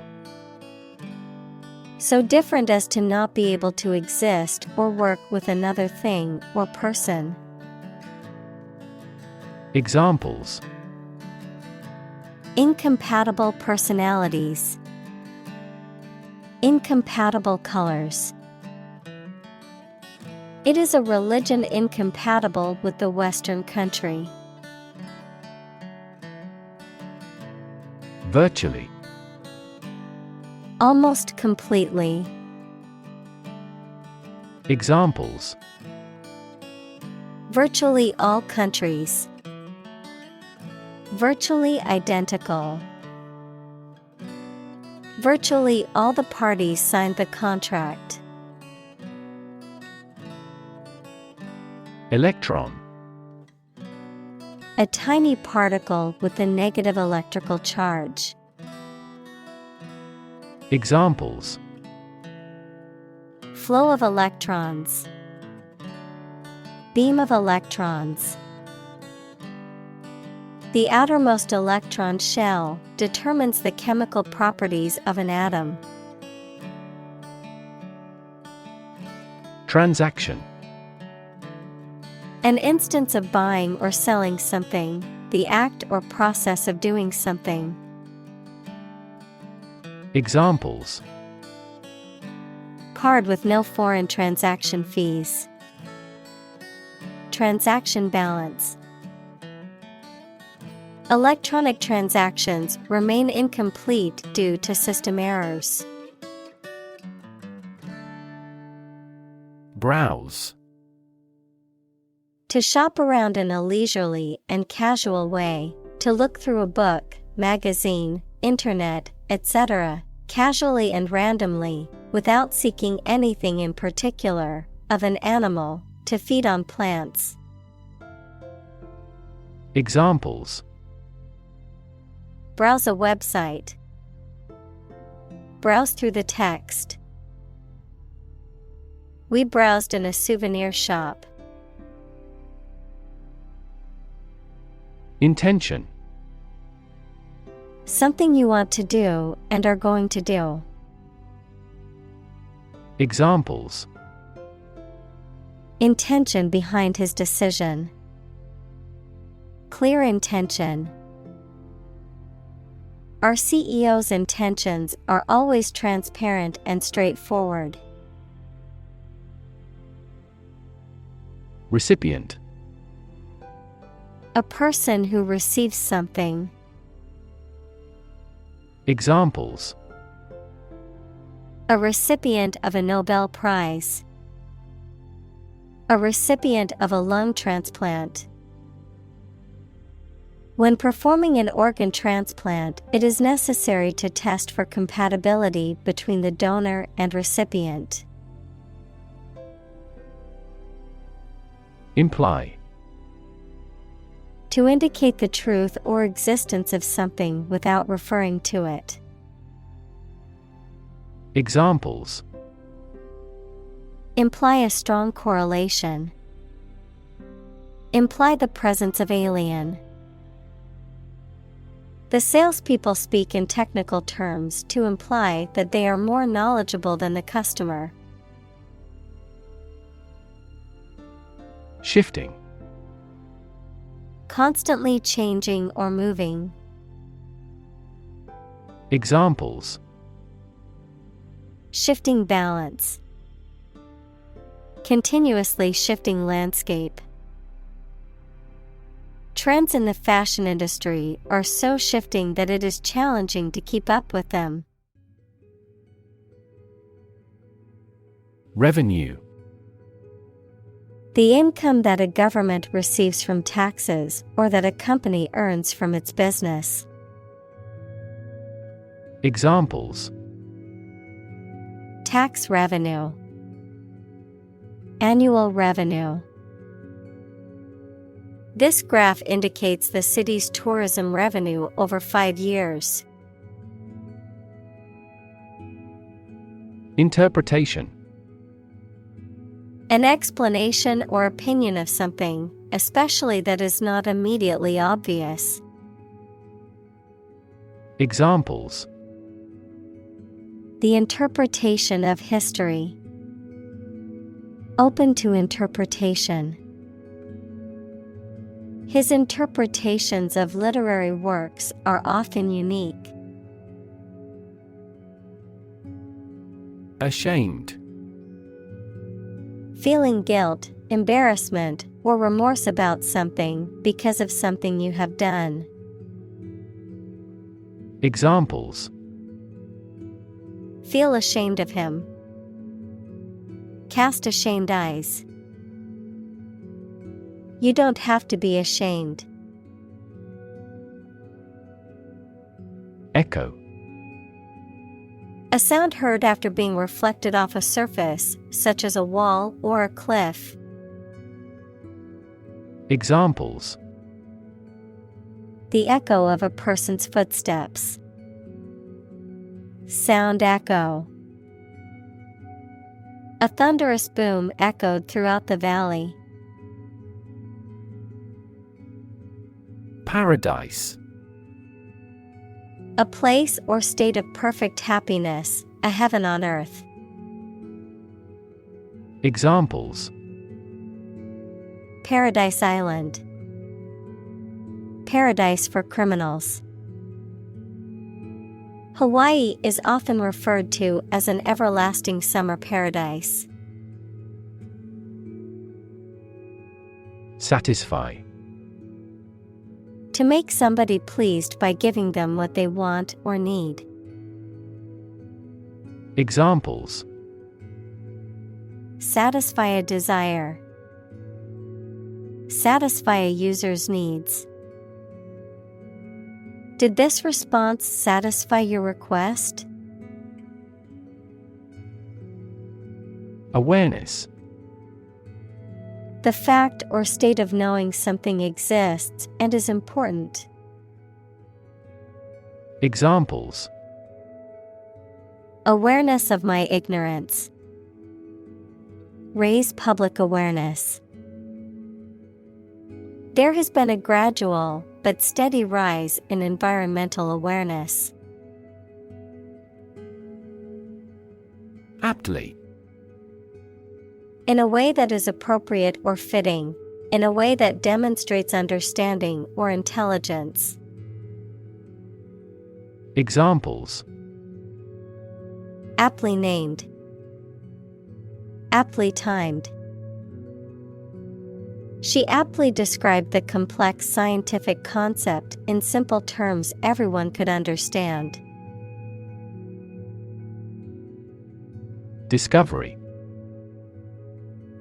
So different as to not be able to exist or work with another thing or person. Examples: incompatible personalities. Incompatible colors. It is a religion incompatible with the Western country. Virtually. Almost completely. Examples: virtually all countries. Virtually identical. Virtually all the parties signed the contract. Electron. A tiny particle with a negative electrical charge. Examples: flow of electrons. Beam of electrons. The outermost electron shell determines the chemical properties of an atom. Transaction. An instance of buying or selling something, the act or process of doing something. Examples: card with no foreign transaction fees. Transaction balance. Electronic transactions remain incomplete due to system errors. Browse. To shop around in a leisurely and casual way, to look through a book, magazine, internet, etc., casually and randomly, without seeking anything in particular, of an animal, to feed on plants. Examples: Browse a website. Browse through the text. We browsed in a souvenir shop. Intention. Something you want to do and are going to do. Examples: Intention behind his decision. Clear intention. Our CEO's intentions are always transparent and straightforward. Recipient. A person who receives something. Examples: A recipient of a Nobel Prize. A recipient of a lung transplant. When performing an organ transplant, it is necessary to test for compatibility between the donor and recipient. Imply. To indicate the truth or existence of something without referring to it. Examples: Imply a strong correlation. Imply the presence of alien. The salespeople speak in technical terms to imply that they are more knowledgeable than the customer. Shifting. Constantly changing or moving. Examples: Shifting balance. Continuously shifting landscape. Trends in the fashion industry are so shifting that it is challenging to keep up with them. Revenue. The income that a government receives from taxes or that a company earns from its business. Examples: Tax revenue. Annual revenue. This graph indicates the city's tourism revenue over 5 years. Interpretation. An explanation or opinion of something, especially that is not immediately obvious. Examples: The interpretation of history. Open to interpretation. His interpretations of literary works are often unique. Ashamed. Feeling guilt, embarrassment, or remorse about something because of something you have done. Examples: Feel ashamed of him. Cast ashamed eyes. You don't have to be ashamed. Echo. A sound heard after being reflected off a surface, such as a wall or a cliff. Examples: The echo of a person's footsteps. Sound echo. A thunderous boom echoed throughout the valley. Paradise. A place or state of perfect happiness, a heaven on earth. Examples: Paradise Island. Paradise for criminals. Hawaii is often referred to as an everlasting summer paradise. Satisfy. To make somebody pleased by giving them what they want or need. Examples: Satisfy a desire. satisfy a user's needs. Did this response satisfy your request? Awareness. The fact or state of knowing something exists and is important. Examples: Awareness of my ignorance. Raise public awareness. There has been a gradual but steady rise in environmental awareness. Aptly. In a way that is appropriate or fitting, in a way that demonstrates understanding or intelligence. Examples: Aptly named. Aptly timed. She aptly described the complex scientific concept in simple terms everyone could understand. Discovery.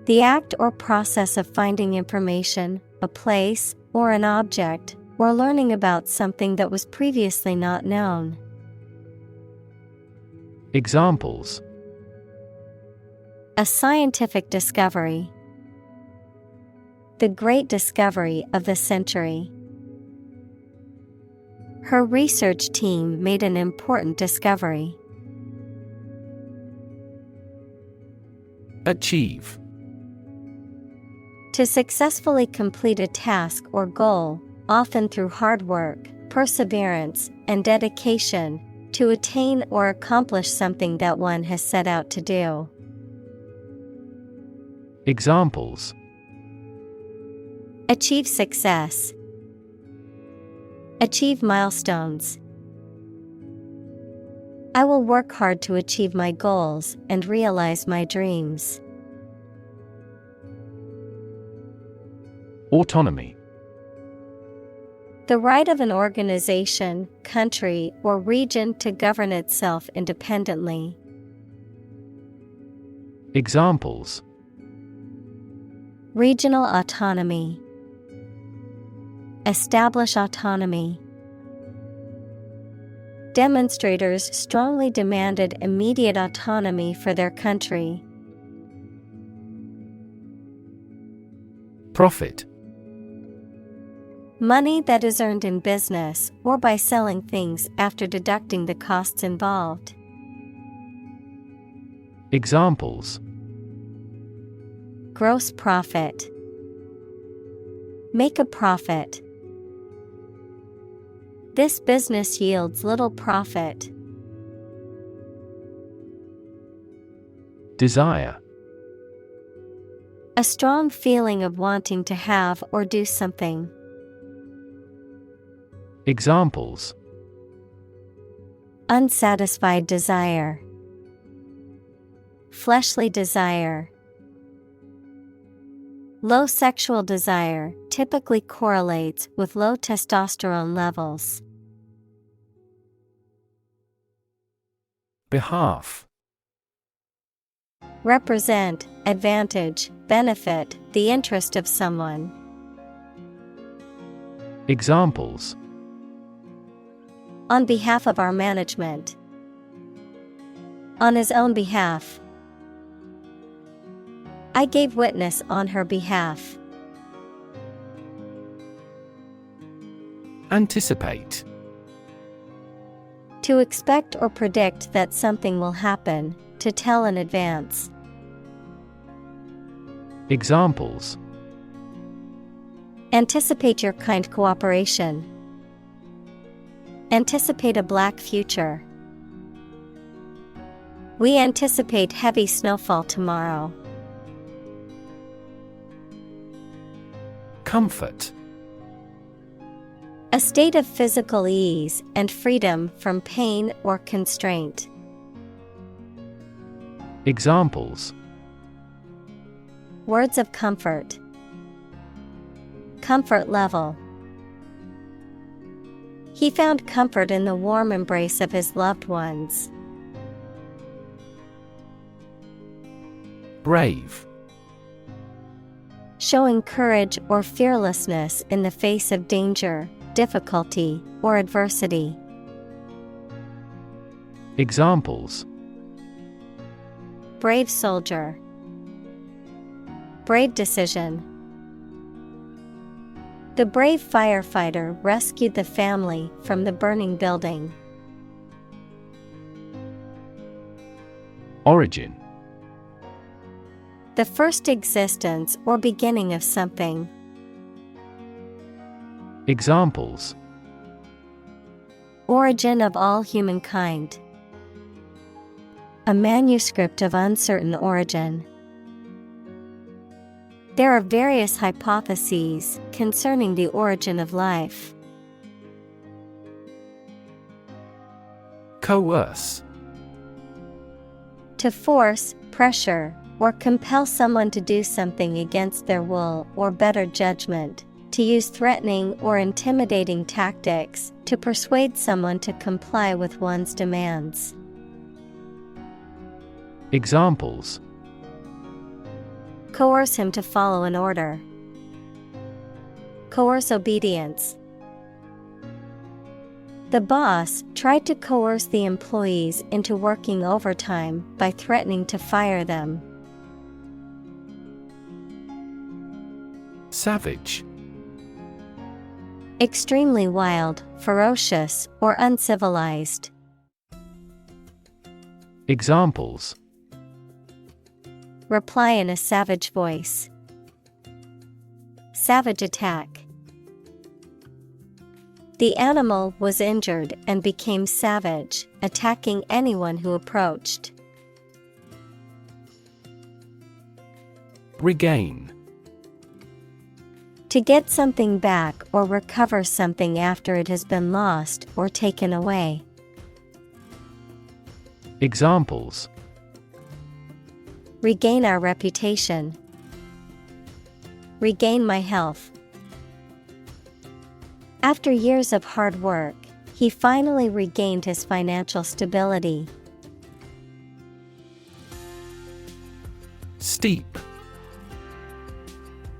The act or process of finding information, a place, or an object, or learning about something that was previously not known. Examples: A scientific discovery. The great discovery of the century. Her research team made an important discovery. Achieve. To successfully complete a task or goal, often through hard work, perseverance, and dedication, to attain or accomplish something that one has set out to do. Examples: Achieve success. Achieve milestones. I will work hard to achieve my goals and realize my dreams. Autonomy. The right of an organization, country, or region to govern itself independently. Examples: Regional autonomy. Establish autonomy. Demonstrators strongly demanded immediate autonomy for their country. Profit. Money that is earned in business or by selling things after deducting the costs involved. Examples: Gross profit. Make a profit. This business yields little profit. Desire. A strong feeling of wanting to have or do something. Examples: Unsatisfied desire. Fleshly desire. Low sexual desire typically correlates with low testosterone levels. Behalf. Represent, advantage, benefit, the interest of someone. Examples: On behalf of our management. On his own behalf. I gave witness on her behalf. Anticipate. To expect or predict that something will happen, to tell in advance. Examples: Anticipate your kind cooperation. Anticipate a black future. We anticipate heavy snowfall tomorrow. Comfort. A state of physical ease and freedom from pain or constraint. Examples: Words of comfort. Comfort level. He found comfort in the warm embrace of his loved ones. Brave. showing courage or fearlessness in the face of danger, difficulty, or adversity. Examples: Brave soldier. Brave decision. The brave firefighter rescued the family from the burning building. Origin: The first existence or beginning of something. Examples: Origin of all humankind. A manuscript of uncertain origin. There are various hypotheses concerning the origin of life. Coerce: To force, pressure, or compel someone to do something against their will or better judgment, to use threatening or intimidating tactics to persuade someone to comply with one's demands. Examples: Coerce him to follow an order. Coerce obedience. The boss tried to coerce the employees into working overtime by threatening to fire them. Savage: Extremely wild, ferocious, or uncivilized. Examples: Reply in a savage voice. Savage attack. The animal was injured and became savage, attacking anyone who approached. Regain: To get something back or recover something after it has been lost or taken away. Examples: Regain our reputation. Regain my health. After years of hard work, he finally regained his financial stability. Steep: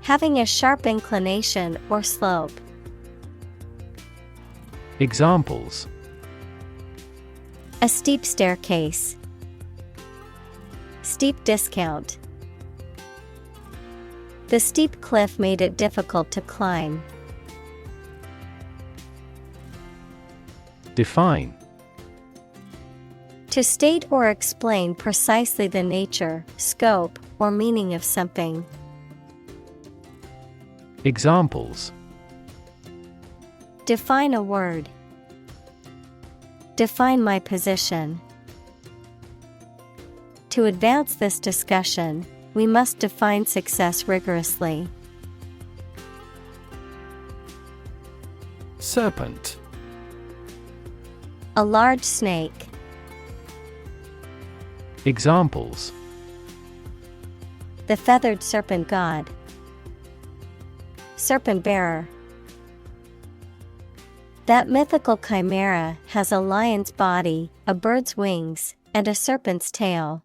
Having a sharp inclination or slope. Examples: A steep staircase. Steep discount. The steep cliff made it difficult to climb. Define: To state or explain precisely the nature, scope, or meaning of something. Examples: Define a word. Define my position. To advance this discussion, we must define success rigorously. Serpent: A large snake. Examples: The feathered serpent god. Serpent bearer. That mythical chimera has a lion's body, a bird's wings, and a serpent's tail.